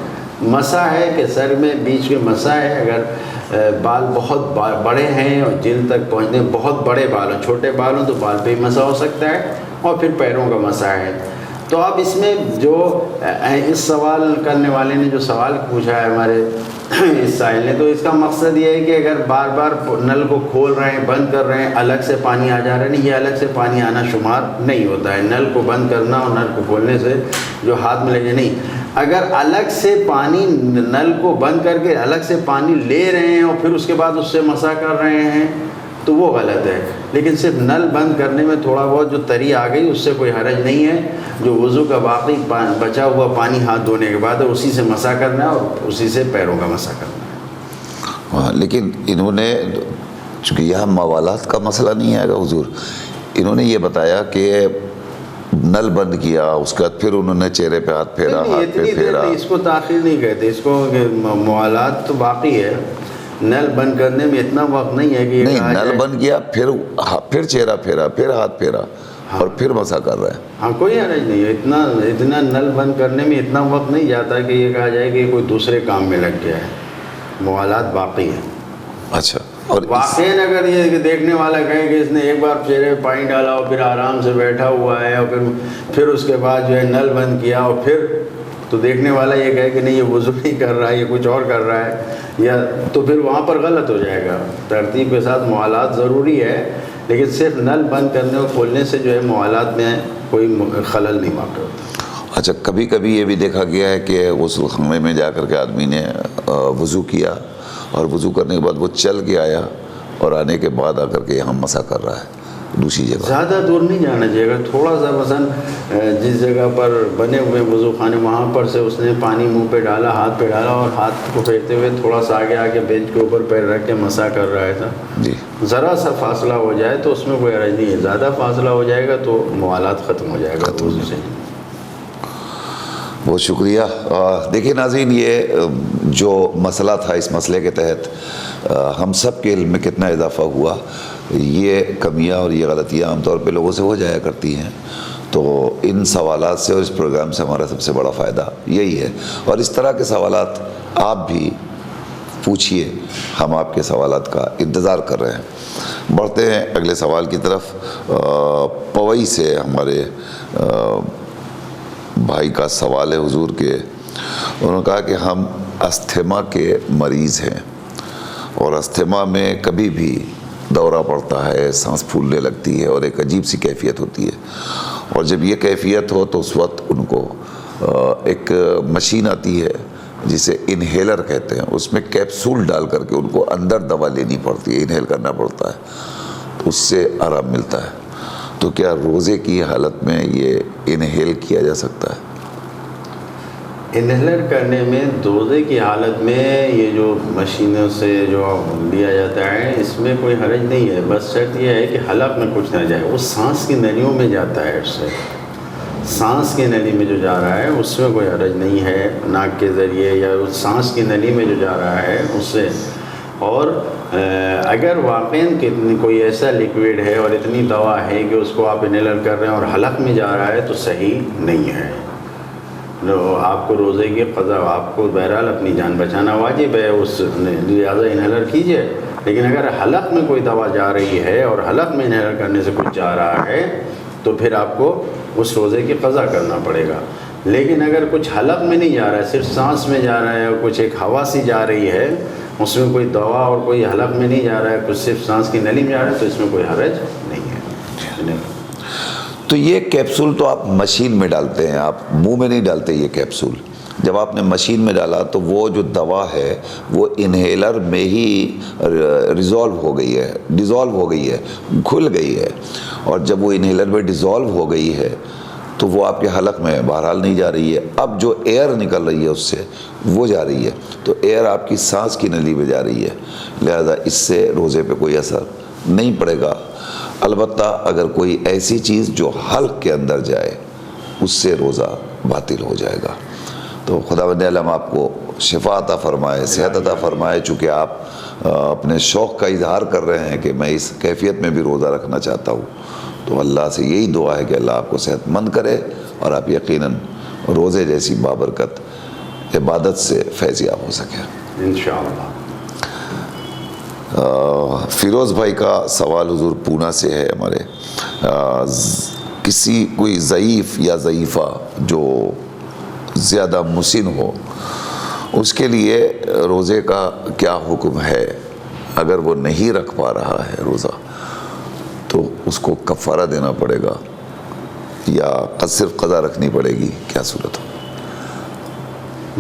مسح ہے کہ سر میں بیچ میں مسح ہے۔ اگر بال بہت بڑے ہیں اور جلد تک پہنچنے بہت بڑے بال ہوں، چھوٹے بال ہوں تو بال پہ ہی مسح ہو سکتا ہے، اور پھر پیروں کا مسح ہے۔ تو اب اس میں جو اس سوال کرنے والے نے جو سوال پوچھا ہے ہمارے اس سائل نے، تو اس کا مقصد یہ ہے کہ اگر بار بار نل کو کھول رہے ہیں، بند کر رہے ہیں، الگ سے پانی آ جا رہا ہے، نہیں، یہ الگ سے پانی آنا شمار نہیں ہوتا ہے۔ نل کو بند کرنا اور نل کو کھولنے سے جو ہاتھ میں لگے، نہیں، اگر الگ سے پانی، نل کو بند کر کے الگ سے پانی لے رہے ہیں اور پھر اس کے بعد اس سے مسح کر رہے ہیں تو وہ غلط ہے۔ لیکن صرف نل بند کرنے میں تھوڑا بہت جو تری آ گئی اس سے کوئی حرج نہیں ہے۔ جو وضو کا باقی بچا ہوا پانی ہاتھ دھونے کے بعد ہے، اسی سے مسح کرنا ہے اور اسی سے پیروں کا مسح کرنا ہے۔ ہاں، لیکن انہوں نے، چونکہ یہاں موالات کا مسئلہ نہیں آئے گا حضور، انہوں نے یہ بتایا کہ نل بند کیا، اس کے بعد پھر انہوں نے چہرے پہ ہاتھ پھیرا، ہاتھ پہ پھیرا۔ اس کو تاخیر نہیں کہتے، اس کو موالات تو باقی ہے۔ نل بند کرنے میں اتنا وقت نہیں ہے کہ نہیں، نل بند کیا، پھر چہرہ پھیرا، پھر ہاتھ پھیرا، اور پھر مسح کر رہا ہے۔ ہاں، کوئی حرج نہیں ہے، اتنا نل بند کرنے میں اتنا وقت نہیں جاتا کہ یہ کہا جائے کہ کوئی دوسرے کام میں لگ گیا ہے۔ موالات باقی ہیں۔ اچھا، اور واقعاً اگر یہ دیکھنے والا کہے کہ اس نے ایک بار چہرے پہ پانی ڈالا اور پھر آرام سے بیٹھا ہوا ہے، اور پھر اس کے بعد جو ہے نل بند کیا، اور پھر تو دیکھنے والا یہ کہے کہ نہیں، یہ وضو نہیں کر رہا ہے، یہ کچھ اور کر رہا ہے، یا تو پھر وہاں پر غلط ہو جائے گا۔ ترتیب کے ساتھ موالات ضروری ہے، لیکن صرف نل بند کرنے اور کھولنے سے جو ہے موالات میں کوئی خلل نہیں واقع ہوتا۔ اچھا، کبھی کبھی یہ بھی دیکھا گیا ہے کہ غسل خانے میں جا کر کے آدمی نے وضو کیا اور وضو کرنے کے بعد وہ چل کے آیا اور آنے کے بعد آ کر کے یہاں مسح کر رہا ہے دوسری جگہ۔ زیادہ دور نہیں جانا چاہیے گا، تھوڑا سا مثلا جس جگہ پر بنے ہوئے وضو خانے وہاں پر سے اس نے پانی منہ پہ ڈالا، ہاتھ پہ ڈالا اور ہاتھ کو پھیرتے ہوئے تھوڑا سا آگے آگے بینچ کے اوپر پیر رکھ کے مسح کر رہا تھا، جی، ذرا سا فاصلہ ہو جائے تو اس میں کوئی حرج نہیں ہے، زیادہ فاصلہ ہو جائے گا تو موالات ختم ہو جائے گا وضو سے۔ بہت شکریہ۔ دیکھیے ناظرین، یہ جو مسئلہ تھا، اس مسئلے کے تحت ہم سب کے علم میں کتنا اضافہ ہوا۔ یہ کمیاں اور یہ غلطیاں عام طور پہ لوگوں سے ہو جایا کرتی ہیں، تو ان سوالات سے اور اس پروگرام سے ہمارا سب سے بڑا فائدہ یہی ہے، اور اس طرح کے سوالات آپ بھی پوچھیے، ہم آپ کے سوالات کا انتظار کر رہے ہیں۔ بڑھتے ہیں اگلے سوال کی طرف۔ پوئی سے ہمارے بھائی کا سوال ہے حضور کے، انہوں نے کہا کہ ہم استھما کے مریض ہیں اور استھما میں کبھی بھی دورہ پڑتا ہے، سانس پھولنے لگتی ہے اور ایک عجیب سی کیفیت ہوتی ہے، اور جب یہ کیفیت ہو تو اس وقت ان کو ایک مشین آتی ہے جسے انہیلر کہتے ہیں، اس میں کیپسول ڈال کر کے ان کو اندر دوا لینی پڑتی ہے، انہیل کرنا پڑتا ہے، تو اس سے آرام ملتا ہے۔ تو کیا روزے کی حالت میں یہ انہیل کیا جا سکتا ہے؟ انہیلر کرنے میں روزے کی حالت میں یہ جو مشینوں سے جو لیا جاتا ہے اس میں کوئی حرج نہیں ہے، بس شرط یہ ہے کہ حلق میں کچھ نہ جائے، وہ سانس کی نلیوں میں جاتا ہے، اس سے سانس کی نلی میں جو جا رہا ہے اس میں کوئی حرج نہیں ہے، ناک کے ذریعے یا اس سانس کی نلی میں جو جا رہا ہے اس سے۔ اور اگر واقعاً کوئی ایسا لیکوڈ ہے اور اتنی دوا ہے کہ اس کو آپ انہیلر کر رہے ہیں اور حلق میں جا رہا ہے تو صحیح نہیں ہے، آپ کو روزے کی قضا، آپ کو بہرحال اپنی جان بچانا واجب ہے، اس لہٰذا انہیلر کیجئے، لیکن اگر حلق میں کوئی دوا جا رہی ہے اور حلق میں انہیلر کرنے سے کچھ جا رہا ہے تو پھر آپ کو اس روزے کی قضا کرنا پڑے گا۔ لیکن اگر کچھ حلق میں نہیں جا رہا ہے، صرف سانس میں جا رہا ہے اور کچھ ایک ہوا سی جا رہی ہے، اس میں کوئی دوا اور کوئی حلق میں نہیں جا رہا ہے، کچھ صرف سانس کی نلی میں جا رہا ہے، تو اس میں کوئی حرج نہیں ہے۔ تو یہ کیپسول تو آپ مشین میں ڈالتے ہیں، آپ منہ میں نہیں ڈالتے یہ کیپسول۔ جب آپ نے مشین میں ڈالا تو وہ جو دوا ہے وہ انہیلر میں ہی ڈیزالو ہو گئی ہے، گھل گئی ہے، اور جب وہ انہیلر میں ڈیزالو ہو گئی ہے تو وہ آپ کے حلق میں بہرحال نہیں جا رہی ہے، اب جو ایئر نکل رہی ہے اس سے وہ جا رہی ہے، تو ایئر آپ کی سانس کی نلی میں جا رہی ہے، لہذا اس سے روزے پہ کوئی اثر نہیں پڑے گا۔ البتہ اگر کوئی ایسی چیز جو حلق کے اندر جائے اس سے روزہ باطل ہو جائے گا۔ تو خداوند عالم آپ کو شفا عطا فرمائے، صحت عطا فرمائے۔ چونکہ آپ اپنے شوق کا اظہار کر رہے ہیں کہ میں اس کیفیت میں بھی روزہ رکھنا چاہتا ہوں، تو اللہ سے یہی دعا ہے کہ اللہ آپ کو صحت مند کرے اور آپ یقیناً روزے جیسی بابرکت عبادت سے فیض یاب ہو سکے انشاءاللہ۔ فیروز بھائی کا سوال حضور پونا سے ہے ہمارے، کوئی ضعیف یا ضعیفہ جو زیادہ مسن ہو، اس کے لیے روزے کا کیا حکم ہے؟ اگر وہ نہیں رکھ پا رہا ہے روزہ تو اس کو کفارہ دینا پڑے گا یا صرف قضا رکھنی پڑے گی؟ کیا صورت ہو؟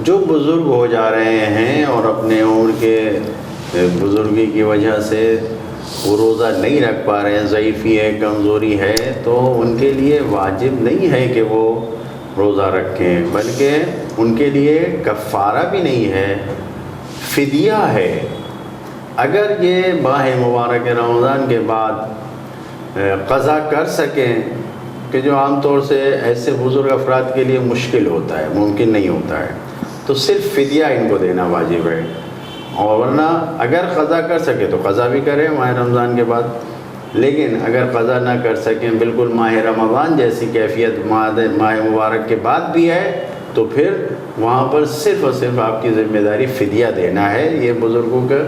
جو بزرگ ہو جا رہے ہیں اور اپنے عمر کے بزرگی کی وجہ سے وہ روزہ نہیں رکھ پا رہے ہیں، ضعیفی ہے، کمزوری ہے، تو ان کے لیے واجب نہیں ہے کہ وہ روزہ رکھیں، بلکہ ان کے لیے کفارہ بھی نہیں ہے، فدیہ ہے۔ اگر یہ ماہ مبارک رمضان کے بعد قضا کر سکیں، کہ جو عام طور سے ایسے بزرگ افراد کے لیے مشکل ہوتا ہے، ممکن نہیں ہوتا ہے، تو صرف فدیہ ان کو دینا واجب ہے، اور ورنہ اگر قضا کر سکے تو قضا بھی کرے ماہ رمضان کے بعد، لیکن اگر قضا نہ کر سکیں، بالکل ماہ رمضان جیسی کیفیت ماہ مبارک کے بعد بھی ہے، تو پھر وہاں پر صرف اور صرف آپ کی ذمہ داری فدیہ دینا ہے یہ بزرگوں کا،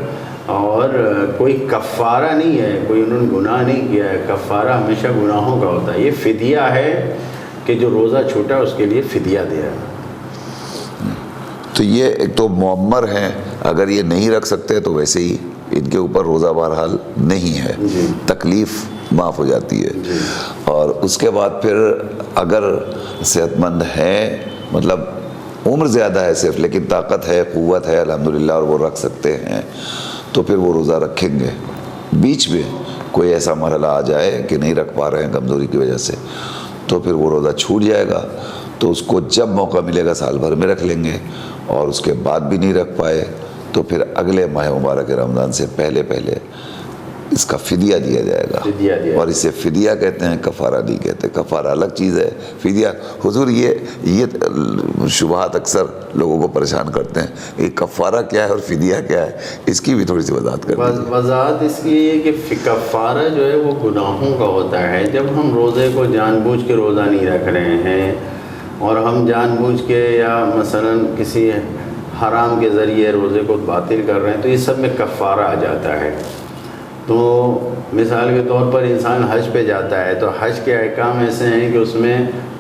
اور کوئی کفارہ نہیں ہے، کوئی انہوں نے گناہ نہیں کیا ہے، کفارہ ہمیشہ گناہوں کا ہوتا ہے، یہ فدیہ ہے کہ جو روزہ چھوٹا اس کے لیے فدیہ دیا ہے۔ تو یہ ایک تو معمر ہیں، اگر یہ نہیں رکھ سکتے تو ویسے ہی ان کے اوپر روزہ بہرحال نہیں ہے، تکلیف معاف ہو جاتی ہے۔ اور اس کے بعد پھر اگر صحت مند ہے، مطلب عمر زیادہ ہے صرف، لیکن طاقت ہے، قوت ہے الحمدللہ، اور وہ رکھ سکتے ہیں، تو پھر وہ روزہ رکھیں گے۔ بیچ میں کوئی ایسا مرحلہ آ جائے کہ نہیں رکھ پا رہے ہیں کمزوری کی وجہ سے، تو پھر وہ روزہ چھوٹ جائے گا، تو اس کو جب موقع ملے گا سال بھر میں رکھ لیں گے، اور اس کے بعد بھی نہیں رکھ پائے تو پھر اگلے ماہ مبارک رمضان سے پہلے اس کا فدیہ دیا جائے گا، اور اسے فدیہ کہتے ہیں، کفارہ نہیں کہتے۔ کفارہ الگ چیز ہے، فدیہ۔ حضور یہ شبہات اکثر لوگوں کو پریشان کرتے ہیں، یہ کفارہ کیا ہے اور فدیہ کیا ہے، اس کی بھی تھوڑی سی وضاحت کر دیجیے۔ وضاحت اس کی ہے کہ کفارہ جو ہے وہ گناہوں کا ہوتا ہے۔ جب ہم روزے کو جان بوجھ کے روزہ نہیں رکھ رہے ہیں، اور ہم جان بوجھ کے یا مثلاً کسی حرام کے ذریعے روزے کو باطل کر رہے ہیں، تو یہ سب میں کفارہ آ جاتا ہے۔ تو مثال کے طور پر انسان حج پہ جاتا ہے، تو حج کے احکام ایسے ہیں کہ اس میں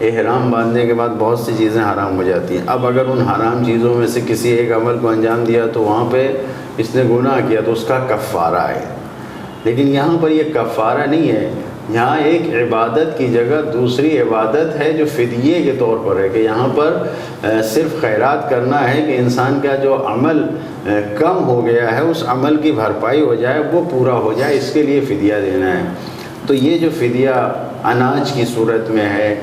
احرام باندھنے کے بعد بہت سی چیزیں حرام ہو جاتی ہیں۔ اب اگر ان حرام چیزوں میں سے کسی ایک عمل کو انجام دیا تو وہاں پہ اس نے گناہ کیا، تو اس کا کفارہ ہے۔ لیکن یہاں پر یہ کفارہ نہیں ہے، یہاں ایک عبادت کی جگہ دوسری عبادت ہے جو فدیے کے طور پر ہے، کہ یہاں پر صرف خیرات کرنا ہے کہ انسان کا جو عمل کم ہو گیا ہے اس عمل کی بھرپائی ہو جائے، وہ پورا ہو جائے، اس کے لیے فدیہ دینا ہے۔ تو یہ جو فدیہ اناج کی صورت میں ہے،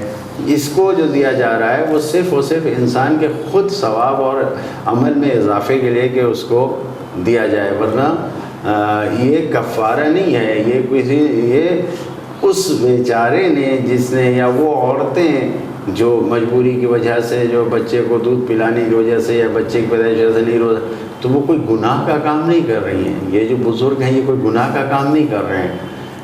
اس کو جو دیا جا رہا ہے وہ صرف اور صرف انسان کے خود ثواب اور عمل میں اضافے کے لیے کہ اس کو دیا جائے، ورنہ یہ کفارہ نہیں ہے۔ یہ اس بیچارے نے جس نے، یا وہ عورتیں جو مجبوری کی وجہ سے، جو بچے کو دودھ پلانے کی وجہ سے یا بچے کی پیدائش کی وجہ سے نہیں روزہ، تو وہ کوئی گناہ کا کام نہیں کر رہی ہیں۔ یہ جو بزرگ ہیں یہ کوئی گناہ کا کام نہیں کر رہے ہیں،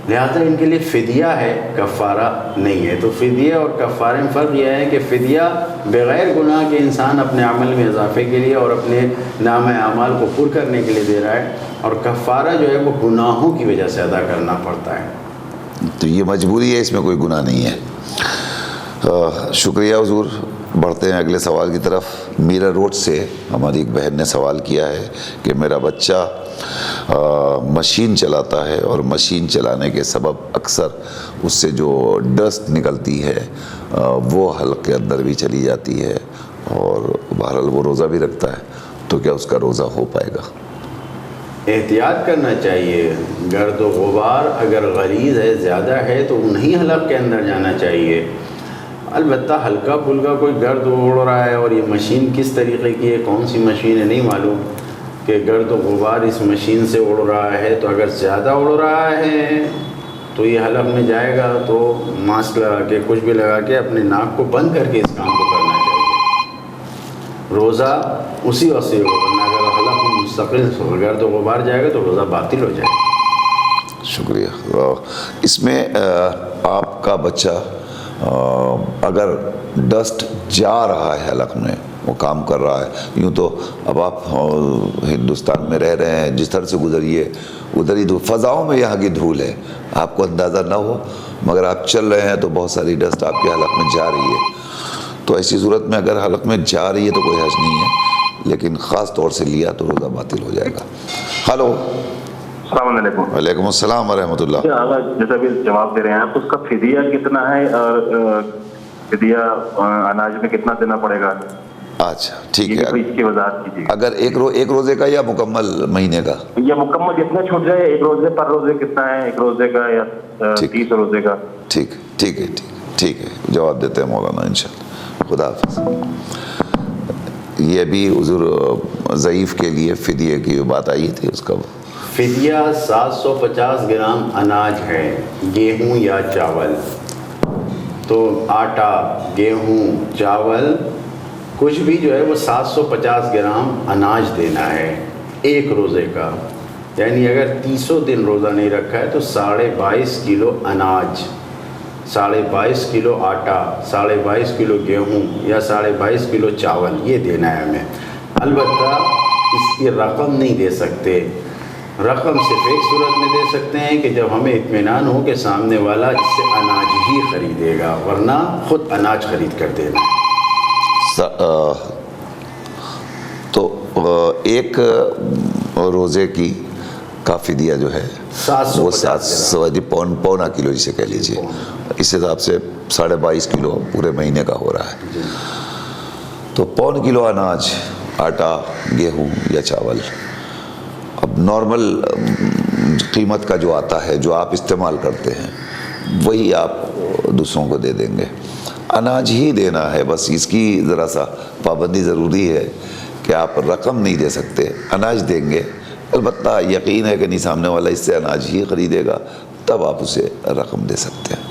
لہذا ان کے لیے فدیہ ہے، کفارہ نہیں ہے۔ تو فدیہ اور کفارے میں فرق یہ ہے کہ فدیہ بغیر گناہ کے انسان اپنے عمل میں اضافے کے لیے اور اپنے نام اعمال کو پر کرنے کے لیے دے رہا ہے، اور کفارہ جو ہے وہ گناہوں کی وجہ سے ادا کرنا پڑتا ہے۔ تو یہ مجبوری ہے، اس میں کوئی گناہ نہیں ہے۔ شکریہ حضور۔ بڑھتے ہیں اگلے سوال کی طرف۔ میرا روڈ سے ہماری ایک بہن نے سوال کیا ہے کہ میرا بچہ مشین چلاتا ہے، اور مشین چلانے کے سبب اکثر اس سے جو ڈسٹ نکلتی ہے وہ حلق کے اندر بھی چلی جاتی ہے، اور بہرحال وہ روزہ بھی رکھتا ہے، تو کیا اس کا روزہ ہو پائے گا؟ احتیاط کرنا چاہیے۔ گرد و غبار اگر غلیظ ہے، زیادہ ہے، تو نہیں حلق کے اندر جانا چاہیے۔ البتہ ہلکا پھلکا کوئی گرد اڑ رہا ہے، اور یہ مشین کس طریقے کی ہے، کون سی مشین ہے نہیں معلوم، کہ گرد و غبار اس مشین سے اڑ رہا ہے، تو اگر زیادہ اڑ رہا ہے تو یہ حلق میں جائے گا، تو ماسک لگا کے کچھ بھی لگا کے اپنے ناک کو بند کر کے اس کام کو کرنا چاہیے۔ روزہ اسی وقت سے ہوگا، ورنہ اگر حلق میں مستقل گرد و غبار جائے گا تو روزہ باطل ہو جائے گا۔ شکریہ۔ اس میں آپ کا بچہ اگر ڈسٹ جا رہا ہے حلق میں، وہ کام کر رہا ہے، یوں تو اب آپ ہندوستان میں رہ رہے ہیں، جس طرح سے گزریے ادھر ہی فضاؤں میں یہاں کی دھول ہے، آپ کو اندازہ نہ ہو، مگر آپ چل رہے ہیں تو بہت ساری ڈسٹ آپ کے حلق میں جا رہی ہے، تو ایسی صورت میں اگر حلق میں جا رہی ہے تو کوئی حرج نہیں ہے، لیکن خاص طور سے لیا تو روزہ باطل ہو جائے گا۔ ہلو، السلام علیکم۔ وعلیکم السلام ورحمۃ اللہ۔ جیسا بھی جواب دے رہے ہیں آپ، اس کا فدیہ کتنا ہے، اور فدیہ اناج میں کتنا دینا پڑے گا؟ اچھا ٹھیک ہے، اس کی وضاحت کیجیے۔ اگر ایک روزے کا یا مکمل مہینے کا؟ یا مکمل جتنا چھوٹ جائے، ایک روزے پر روزے کتنا ہے، ایک روزے کا یا 30 روزے کا؟ ٹھیک ہے، جواب دیتے ہیں مولانا انشاءاللہ۔ خدا حافظ۔ یہ بھی حضور ضعیف کے لیے فدیے کی بات آئی تھی، اس کا فدیہ 750 گرام اناج ہے، گیہوں یا چاول، تو آٹا، گیہوں، چاول کچھ بھی جو ہے وہ 750 گرام اناج دینا ہے ایک روزے کا، یعنی اگر 300 دن روزہ نہیں رکھا ہے تو 22.5 کلو اناج، 22.5 کلو آٹا، 22.5 کلو گیہوں یا 22.5 کلو چاول، یہ دینا ہے ہمیں۔ البتہ اس کی رقم نہیں دے سکتے، رقم صرف ایک صورت میں دے سکتے ہیں کہ جب ہمیں اطمینان ہو کہ سامنے والا اس سے اناج ہی خریدے گا، ورنہ خود اناج خرید کر دینا۔ تو ایک روزے کی کا فدیہ جو ہے 750 وہ 700 پونا کلو جسے کہہ لیجیے، اس حساب سے 22.5 کلو پورے مہینے کا ہو رہا ہے۔ تو 1.25 کلو اناج، آٹا، گیہوں یا چاول، اب نارمل قیمت کا جو آتا ہے، جو آپ استعمال کرتے ہیں، وہی آپ دوسروں کو دے دیں گے۔ اناج ہی دینا ہے بس، اس کی ذرا سا پابندی ضروری ہے کہ آپ رقم نہیں دے سکتے، اناج دیں گے۔ البتہ یقین ہے کہ نہیں سامنے والا اس سے اناج ہی خریدے گا، تب آپ اسے رقم دے سکتے ہیں۔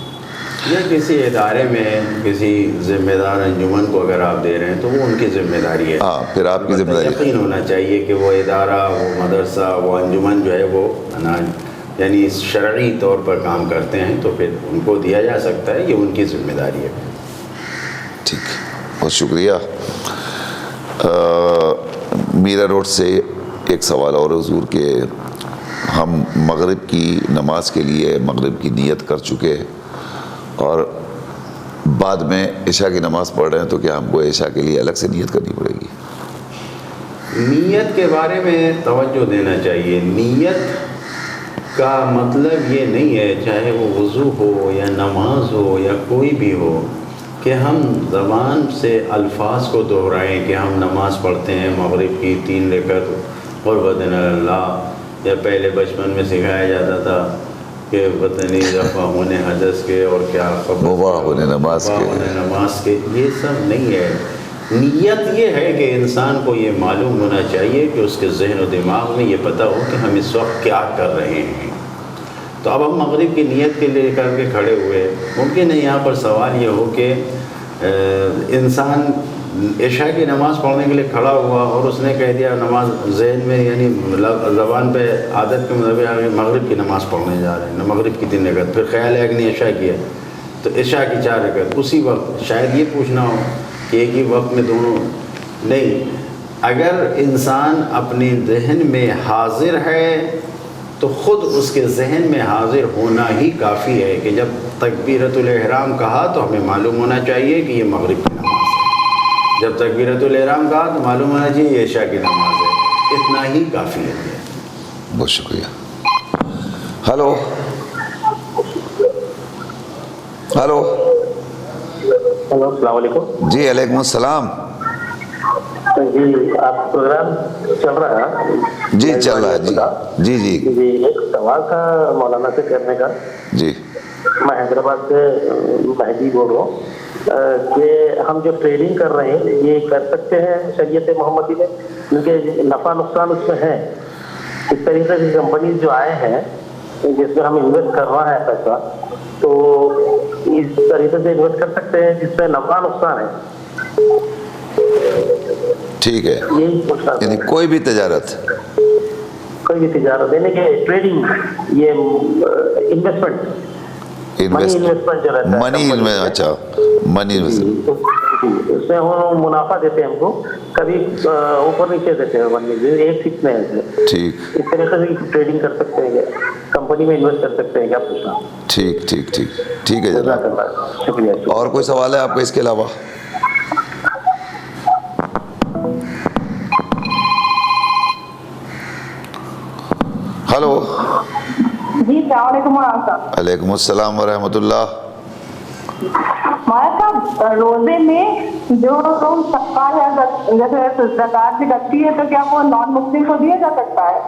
یا کسی ادارے میں کسی ذمہ دار انجمن کو اگر آپ دے رہے ہیں تو وہ ان کی ذمہ داری ہے، ہاں، پھر آپ کی ذمہ داری ہے۔ یقین ہونا چاہیے کہ وہ ادارہ، وہ مدرسہ، وہ انجمن جو ہے وہ اناج یعنی شرعی طور پر کام کرتے ہیں، تو پھر ان کو دیا جا سکتا ہے، یہ ان کی ذمہ داری ہے۔ ٹھیک، بہت شکریہ۔ میرا روڈ سے ایک سوال اور حضور کہ ہم مغرب کی نماز کے لیے مغرب کی نیت کر چکے اور بعد میں عشاء کی نماز پڑھ رہے ہیں، تو کیا ہم کو عشاء کے لیے الگ سے نیت کرنی پڑے گی؟ نیت کے بارے میں توجہ دینا چاہیے۔ نیت کا مطلب یہ نہیں ہے، چاہے وہ وضو ہو یا نماز ہو یا کوئی بھی ہو، کہ ہم زبان سے الفاظ کو دہرائیں کہ ہم نماز پڑھتے ہیں مغرب کی 3 رکعت قربتاً اللہ، یا پہلے بچپن میں سکھایا جاتا تھا کہ وطنی رفع ہونے حدث کے اور کیا مباح ہونے نماز کے، نماز کے، یہ سب نہیں ہے۔ نیت یہ ہے کہ انسان کو یہ معلوم ہونا چاہیے کہ اس کے ذہن و دماغ میں یہ پتہ ہو کہ ہم اس وقت کیا کر رہے ہیں۔ تو اب ہم مغرب کی نیت کے لے کر کے کھڑے ہوئے، ممکن ہے یہاں پر سوال یہ ہو کہ انسان عشاء کی نماز پڑھنے کے لیے کھڑا ہوا اور اس نے کہہ دیا نماز ذہن میں یعنی زبان پہ عادت کے مطابق مغرب کی نماز پڑھنے جا رہے ہیں، مغرب کی 3 رکعت، پھر خیال ہے کہ نہیں عشاء کی ہے تو عشاء کی 4 رکعت اسی وقت، شاید یہ پوچھنا ہو کہ ایک ہی وقت میں دونوں نہیں۔ اگر انسان اپنے ذہن میں حاضر ہے تو خود اس کے ذہن میں حاضر ہونا ہی کافی ہے کہ جب تکبیرۃ الاحرام کہا تو ہمیں معلوم ہونا چاہیے کہ یہ مغرب کی نماز ہے، جب تکبیرۃ الاحرام کہا تو معلوم ہونا چاہیے یہ عشاء کی نماز ہے، اتنا ہی کافی ہے۔ بہت شکریہ۔ ہلو ہلو، ہلو، السلام علیکم۔ جی علیکم السلام۔ جی، آپ پروگرام چل رہا ہے؟ جی چل رہا ہے، جی جی جی جی، ایک سوال تھا مولانا سے کرنے کا۔ جی، میں حیدرآباد سے مہدی بول رہا ہوں کہ ہم جو ٹریڈنگ کر رہے ہیں یہ کر سکتے ہیں شریعت محمدی میں، کیونکہ نفع نقصان اس میں ہے۔ اس طریقے سے کمپنیز جو آئے ہیں جس میں ہم انویسٹ کر رہا ہے پیسہ، تو اس طریقے سے انویسٹ کر سکتے ہیں جس میں نفع نقصان ہے؟ ٹھیک ہے، یہی پوچھنا تھا۔ یعنی کوئی بھی تجارت، کوئی بھی تجارت یعنی کہ ٹریڈنگ، یہ انویسٹمنٹ، منی انویسٹمنٹ جو رہتا ہے، منی اچھا منی انویسٹمنٹ، اس میں ہم منافع دیتے ہیں، ہم کو کبھی اوپر نیچے دیتے ہیں، منی ایک فکس میں ہے۔ ٹھیک اس طریقے سے ٹریڈنگ کر سکتے ہیں، کمپنی میں انویسٹ کر سکتے ہیں، کیا پوچھنا؟ ٹھیک ٹھیک ٹھیک ٹھیک ہے جناب۔ جزاک اللہ، شکریہ۔ اور کوئی سوال ہے آپ کو اس کے علاوہ؟ ہلو، جی السلام علیکم مولانا صاحب۔ علیکم السلام ورحمۃ اللہ۔ مولانا صاحب، روزے میں جو لوگ صدقہ یا جیسے زکوٰۃ نکلتی ہے تو کیا وہ نان مسلم کو دیا جا سکتا ہے؟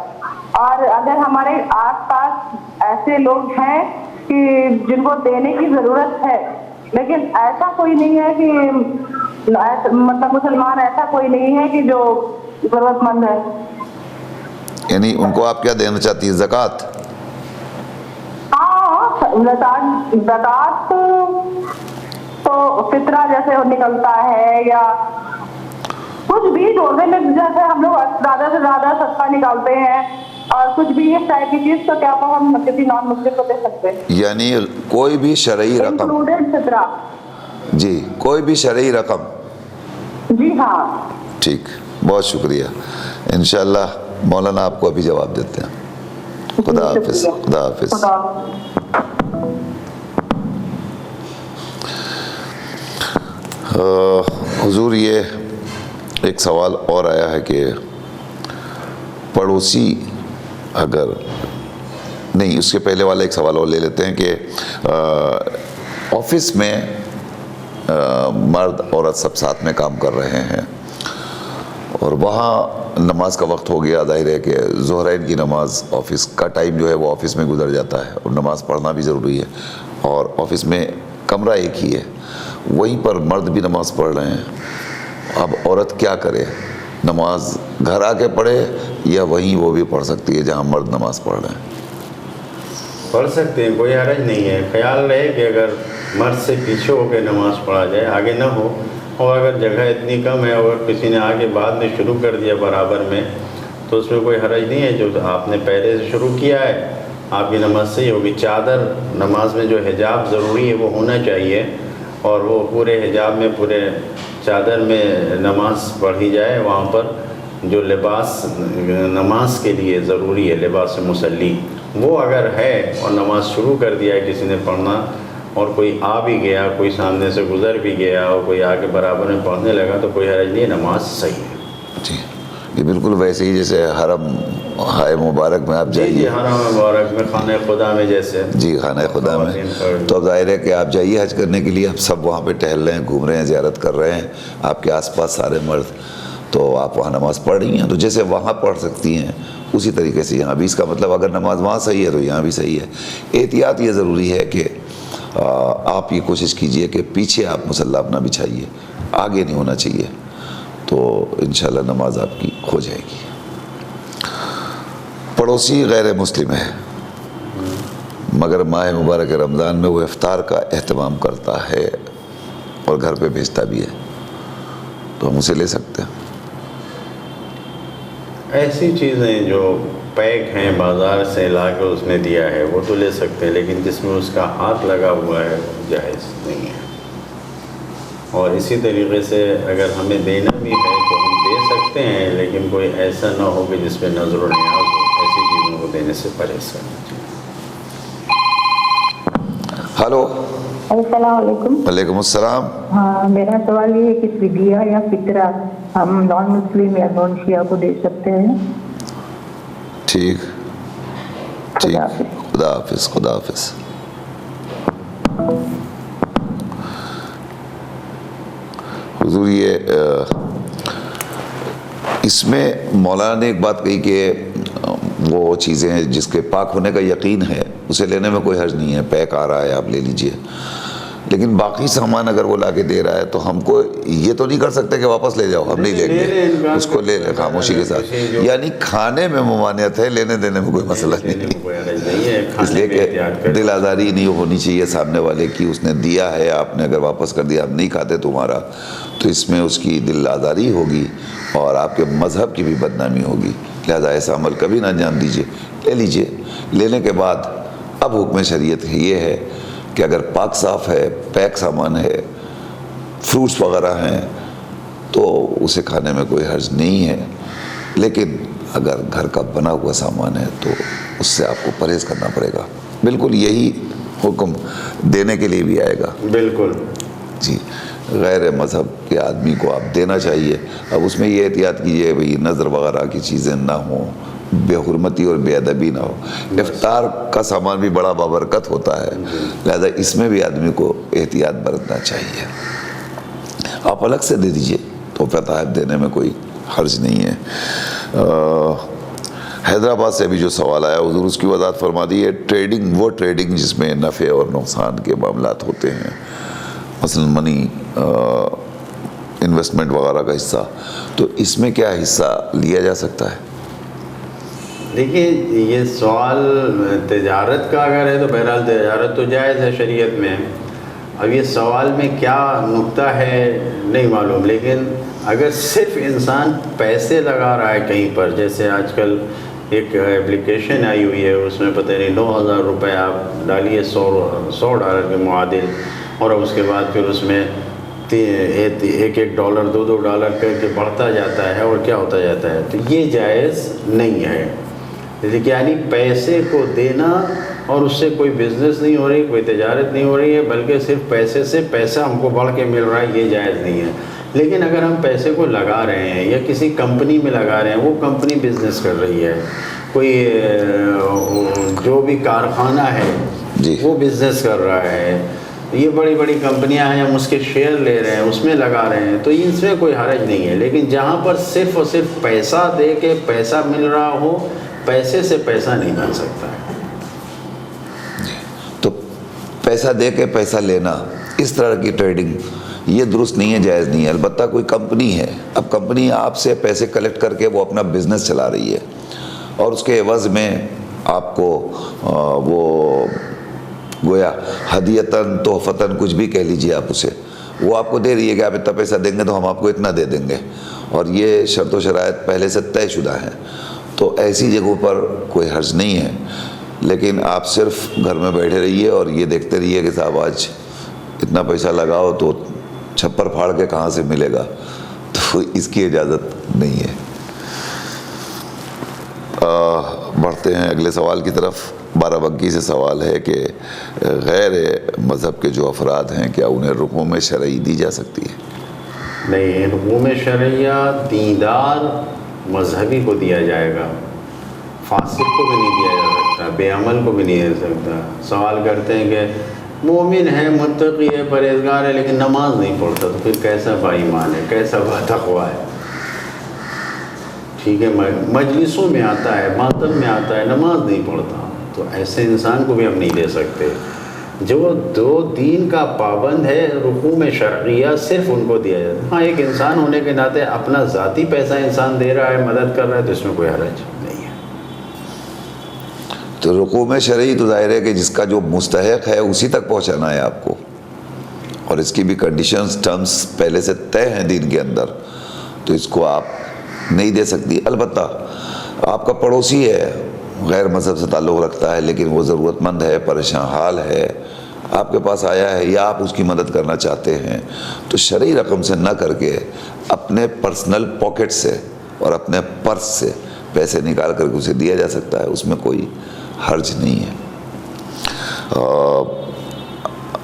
اور اگر ہمارے آس پاس ایسے لوگ ہیں کہ جن کو دینے کی ضرورت ہے لیکن ایسا کوئی نہیں ہے کہ مطلب مسلمان ایسا کوئی نہیں ہے کہ جو ضرورت مند ہے، یعنی ان کو آپ کیا دینا چاہتی ہیں؟ زکوٰۃ؟ زکوٰۃ تو فطرہ جیسے نکلتا ہے یا کچھ بھی روزے میں جیسے ہم لوگ زیادہ سے زیادہ صدقہ نکالتے ہیں اور کچھ بھی اس ٹائپ کی چیز، تو کیا وہ ہم کسی نان مسلم کو دے سکتے ہیں؟ یعنی کوئی بھی شرعی رقم، انکلوڈیڈ فطرہ؟ جی، کوئی بھی شرعی رقم۔ جی ہاں۔ ٹھیک، بہت شکریہ۔ انشاءاللہ مولانا آپ کو ابھی جواب دیتے ہیں۔ خدا حافظ، خدا حافظ۔ حضور، یہ ایک سوال اور آیا ہے کہ پڑوسی اگر نہیں، اس کے پہلے والا ایک سوال اور لے لیتے ہیں کہ آفس میں مرد عورت سب ساتھ میں کام کر رہے ہیں اور وہاں نماز کا وقت ہو گیا، ظاہر ہے کہ ظہرین کی نماز آفس کا ٹائم جو ہے وہ آفس میں گزر جاتا ہے اور نماز پڑھنا بھی ضروری ہے، اور آفس میں کمرہ ایک ہی ہے، وہیں پر مرد بھی نماز پڑھ رہے ہیں، اب عورت کیا کرے؟ نماز گھر آ کے پڑھے یا وہیں وہ بھی پڑھ سکتی ہے جہاں مرد نماز پڑھ رہے ہیں؟ پڑھ سکتے ہیں، کوئی حرج نہیں ہے۔ خیال رہے کہ اگر مرد سے پیچھے ہو کے نماز پڑھا جائے، آگے نہ ہو، اور اگر جگہ اتنی کم ہے اور کسی نے آگے بعد میں شروع کر دیا برابر میں، تو اس میں کوئی حرج نہیں ہے۔ جو آپ نے پہلے سے شروع کیا ہے آپ کی نماز صحیح ہوگی۔ چادر، نماز میں جو حجاب ضروری ہے وہ ہونا چاہیے، اور وہ پورے حجاب میں، پورے چادر میں نماز پڑھی جائے۔ وہاں پر جو لباس نماز کے لیے ضروری ہے، لباس مصلی، وہ اگر ہے اور نماز شروع کر دیا ہے کسی نے پڑھنا، اور کوئی آ بھی گیا، کوئی سامنے سے گزر بھی گیا اور کوئی آ کے برابر میں پڑھنے لگا، تو کوئی حرج نہیں ہے، نماز صحیح ہے۔ جی، یہ بالکل ویسے ہی جیسے حرم ہائے مبارک میں آپ جائیے، جی حرم مبارک میں، خانہ خدا میں جیسے، جی خانہ خدا میں، تو اب ظاہر ہے کہ آپ جائیے حج کرنے کے لیے، اب سب وہاں پہ ٹہل رہے ہیں، گھوم رہے ہیں، زیارت کر رہے ہیں، آپ کے آس پاس سارے مرد، تو آپ وہاں نماز پڑھ رہی ہیں، تو جیسے وہاں پڑھ سکتی ہیں اسی طریقے سے یہاں بھی۔ اس کا مطلب اگر نماز وہاں صحیح ہے تو یہاں بھی صحیح ہے۔ احتیاط یہ ضروری ہے کہ آپ یہ کوشش کیجئے کہ پیچھے آپ مصلی اپنا بچھائیے، آگے نہیں ہونا چاہیے، تو انشاءاللہ نماز آپ کی ہو جائے گی۔ پڑوسی غیر مسلم ہے مگر ماہ مبارک رمضان میں وہ افطار کا اہتمام کرتا ہے اور گھر پہ بھیجتا بھی ہے، تو ہم اسے لے سکتے ہیں؟ ایسی چیزیں جو پیک ہیں بازار سے لا کے اس نے دیا ہے وہ تو لے سکتے ہیں، لیکن جس میں اس کا ہاتھ لگا ہوا ہے وہ جائز نہیں ہے۔ اور اسی طریقے سے اگر ہمیں دینا بھی ہے تو ہم دے سکتے ہیں، لیکن کوئی ایسا نہ ہو کہ جس پہ نظر و نیاز ہو، ایسی چیزوں کو دینے سے پرہیز کرنا چاہیے۔ ہلو، السلام علیکم۔ وعلیکم السلام۔ ہاں، میرا سوال یہ ہے کہ فدیہ یا فطرہ ہم نان مسلم یا نان شیعہ کو دے سکتے ہیں؟ ٹھیک ٹھیک، خدا حافظ۔ خدا حافظ، خدا حافظ۔ حضور یہ اس میں مولانا نے ایک بات کہی کہ وہ چیزیں ہیں جس کے پاک ہونے کا یقین ہے اسے لینے میں کوئی حرج نہیں ہے، پیک آ رہا ہے آپ لے لیجئے، لیکن باقی سامان اگر وہ لا کے دے رہا ہے تو ہم کو یہ تو نہیں کر سکتے کہ واپس لے جاؤ، ہم نہیں لیں گے، اس کو لے لیں خاموشی کے ساتھ۔ یعنی کھانے میں ممانعت ہے، لینے دینے میں کوئی مسئلہ نہیں ہے، اس لیے کہ دل آزاری نہیں ہونی چاہیے سامنے والے کی، اس نے دیا ہے، آپ نے اگر واپس کر دیا، آپ نہیں کھاتے تمہارا، تو اس میں اس کی دل آزاری ہوگی اور آپ کے مذہب کی بھی بدنامی ہوگی، لہذا ایسا عمل کبھی نہ انجام دیجیے، لے لیجیے۔ لینے کے بعد اب حکم شریعت یہ ہے کہ اگر پاک صاف ہے، پیک سامان ہے، فروٹس وغیرہ ہیں، تو اسے کھانے میں کوئی حرج نہیں ہے، لیکن اگر گھر کا بنا ہوا سامان ہے تو اس سے آپ کو پرہیز کرنا پڑے گا۔ بالکل یہی حکم دینے کے لیے بھی آئے گا، بالکل جی، غیر مذہب کے آدمی کو آپ دینا چاہیے۔ اب اس میں یہ احتیاط کیجیے بھئی نظر وغیرہ کی چیزیں نہ ہوں، بے حرمتی اور بے ادبی نہ ہو۔ افطار کا سامان بھی بڑا بابرکت ہوتا ہے، لہذا اس میں بھی آدمی کو احتیاط برتنا چاہیے۔ آپ الگ سے دے دیجئے، تحفہ تحائف دینے میں کوئی حرج نہیں ہے۔ حیدرآباد سے ابھی جو سوال آیا حضور اس کی وضاحت فرما دی ہے۔ ٹریڈنگ، وہ ٹریڈنگ جس میں نفع اور نقصان کے معاملات ہوتے ہیں، مثلا منی انویسٹمنٹ وغیرہ کا حصہ، تو اس میں کیا حصہ لیا جا سکتا ہے؟ دیکھیے یہ سوال تجارت کا اگر ہے تو بہرحال تجارت تو جائز ہے شریعت میں۔ اب یہ سوال میں کیا نکتہ ہے نہیں معلوم، لیکن اگر صرف انسان پیسے لگا رہا ہے کہیں پر، جیسے آج کل ایک اپلیکیشن آئی ہوئی ہے، اس میں پتہ نہیں 9,000 روپے آپ ڈالیے $100 کے معادل، اور اب اس کے بعد پھر اس میں $1 $2 کر کے بڑھتا جاتا ہے اور کیا ہوتا جاتا ہے، تو یہ جائز نہیں ہے۔ یعنی پیسے کو دینا اور اس سے کوئی بزنس نہیں ہو رہی، کوئی تجارت نہیں ہو رہی ہے، بلکہ صرف پیسے سے پیسہ ہم کو بڑھ کے مل رہا ہے، یہ جائز نہیں ہے۔ لیکن اگر ہم پیسے کو لگا رہے ہیں یا کسی کمپنی میں لگا رہے ہیں، وہ کمپنی بزنس کر رہی ہے، کوئی جو بھی کارخانہ ہے جی وہ بزنس کر رہا ہے، یہ بڑی بڑی کمپنیاں ہیں، ہم اس کے شیئر لے رہے ہیں، اس میں لگا رہے ہیں، تو اس میں کوئی حرج نہیں ہے. لیکن جہاں پر صرف اور صرف پیسہ دے کے پیسہ مل رہا ہو، پیسے سے پیسہ نہیں بن سکتا ہے. تو پیسہ دے کے پیسہ لینا، اس طرح کی ٹریڈنگ یہ درست نہیں ہے، جائز نہیں ہے. البتہ کوئی کمپنی ہے، اب کمپنی آپ سے پیسے کلیکٹ کر کے وہ اپنا بزنس چلا رہی ہے اور اس کے عوض میں آپ کو وہ گویا ہدیتاً تحفتاً کچھ بھی کہہ لیجئے آپ اسے، وہ آپ کو دے رہی ہے کہ آپ اتنا پیسہ دیں گے تو ہم آپ کو اتنا دے دیں گے، اور یہ شرط و شرائط پہلے سے طے شدہ ہیں. تو ایسی جگہوں پر کوئی حرج نہیں ہے. لیکن آپ صرف گھر میں بیٹھے رہیے اور یہ دیکھتے رہیے کہ صاحب آج اتنا پیسہ لگاؤ تو چھپر پھاڑ کے کہاں سے ملے گا، تو اس کی اجازت نہیں ہے. بڑھتے ہیں اگلے سوال کی طرف. بارہ بنکی سے سوال ہے کہ غیر مذہب کے جو افراد ہیں کیا انہیں رقوم شرعی دی جا سکتی ہے؟ نہیں، رقوم شرعیہ دیندار مذہبی کو دیا جائے گا، فاسق کو بھی نہیں دیا جا سکتا، بے عمل کو بھی نہیں دے سکتا. سوال کرتے ہیں کہ مومن ہے، متقی ہے، پرہیزگار ہے، لیکن نماز نہیں پڑھتا، تو پھر کیسا با ایمان ہے، کیسا با تقویٰ ہے؟ ٹھیک ہے، مجلسوں میں آتا ہے، ماتم میں آتا ہے، نماز نہیں پڑھتا، تو ایسے انسان کو بھی ہم نہیں دے سکتے. جو دو دین کا پابند ہے، رقوم شرعیہ صرف ان کو دیا جاتا ہے. ہاں، ایک انسان ہونے کے ناطے اپنا ذاتی پیسہ انسان دے رہا ہے، مدد کر رہا ہے، تو اس میں کوئی حرج نہیں ہے. تو رقوم شرعی تو ظاہر ہے کہ جس کا جو مستحق ہے اسی تک پہنچانا ہے آپ کو، اور اس کی بھی کنڈیشنز ٹرمز پہلے سے طے ہیں دین کے اندر، تو اس کو آپ نہیں دے سکتی. البتہ آپ کا پڑوسی ہے، غیر مذہب سے تعلق رکھتا ہے، لیکن وہ ضرورت مند ہے، پریشان حال ہے، آپ کے پاس آیا ہے یا آپ اس کی مدد کرنا چاہتے ہیں، تو شرعی رقم سے نہ کر کے اپنے پرسنل پاکٹ سے اور اپنے پرس سے پیسے نکال کر کے اسے دیا جا سکتا ہے، اس میں کوئی حرج نہیں ہے.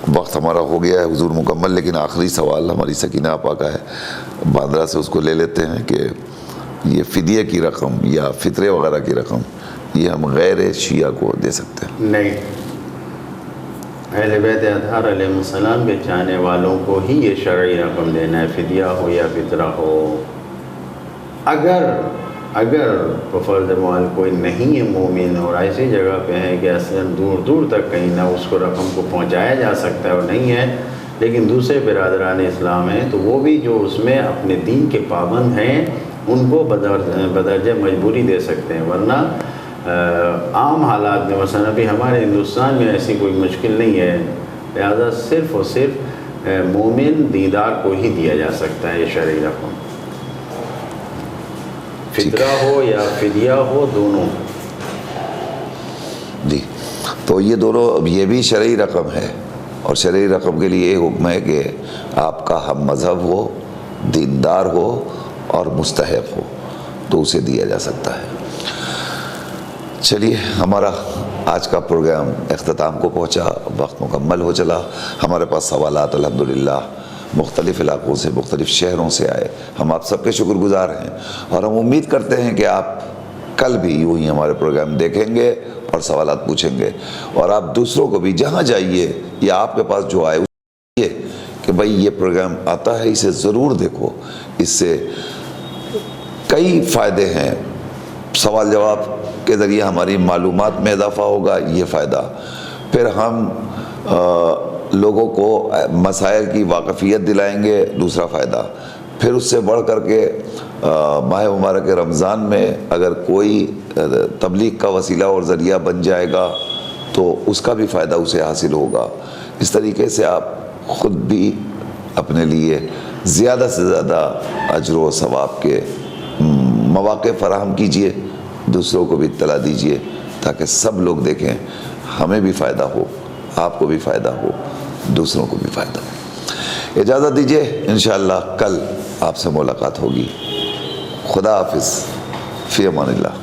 وقت ہمارا ہو گیا ہے حضور مکمل، لیکن آخری سوال ہماری سکینہ آپا کا ہے باندرا سے، اس کو لے لیتے ہیں کہ یہ فدیے کی رقم یا فطرے وغیرہ کی رقم یہ ہم غیر شیعہ کو دے سکتے ہیں؟ نہیں، اہل بیت اطہار علیہ السلام کے چاہنے والوں کو ہی یہ شرعی رقم دینا ہے، فدیہ ہو یا فطرہ ہو. اگر فرض محال کوئی نہیں ہے مومن اور ایسی جگہ پہ ہے کہ اصلا دور دور تک کہیں نہ اس کو رقم کو پہنچایا جا سکتا ہے اور نہیں ہے، لیکن دوسرے برادران اسلام ہیں تو وہ بھی جو اس میں اپنے دین کے پابند ہیں ان کو بدرجہ مجبوری دے سکتے ہیں. ورنہ عام حالات میں مثلا ابھی ہمارے ہندوستان میں ایسی کوئی مشکل نہیں ہے، لہذا صرف اور صرف مومن دیندار کو ہی دیا جا سکتا ہے یہ شرعی رقم، فطرہ ہو یا فدیہ ہو، دونوں. جی، تو یہ دونوں، اب یہ بھی شرعی رقم ہے، اور شرعی رقم کے لیے یہ حکم ہے کہ آپ کا ہم مذہب ہو، دیندار ہو اور مستحق ہو تو اسے دیا جا سکتا ہے. چلیے، ہمارا آج کا پروگرام اختتام کو پہنچا، وقت مکمل ہو چلا. ہمارے پاس سوالات الحمدللہ مختلف علاقوں سے، مختلف شہروں سے آئے. ہم آپ سب کے شکر گزار ہیں، اور ہم امید کرتے ہیں کہ آپ کل بھی یوں ہی ہمارے پروگرام دیکھیں گے اور سوالات پوچھیں گے، اور آپ دوسروں کو بھی جہاں جائیے یا آپ کے پاس جو آئے یہ کہ بھائی یہ پروگرام آتا ہے، اسے ضرور دیکھو، اس سے کئی فائدے ہیں. سوال جواب کے ذریعے ہماری معلومات میں اضافہ ہوگا، یہ فائدہ. پھر ہم لوگوں کو مسائل کی واقفیت دلائیں گے، دوسرا فائدہ. پھر اس سے بڑھ کر کے ماہ مبارک رمضان میں اگر کوئی تبلیغ کا وسیلہ اور ذریعہ بن جائے گا تو اس کا بھی فائدہ اسے حاصل ہوگا. اس طریقے سے آپ خود بھی اپنے لیے زیادہ سے زیادہ اجر و ثواب کے مواقع فراہم کیجئے، دوسروں کو بھی اطلاع دیجئے تاکہ سب لوگ دیکھیں، ہمیں بھی فائدہ ہو، آپ کو بھی فائدہ ہو، دوسروں کو بھی فائدہ ہو. اجازت دیجئے، انشاءاللہ کل آپ سے ملاقات ہوگی. خدا حافظ، فی امان اللہ.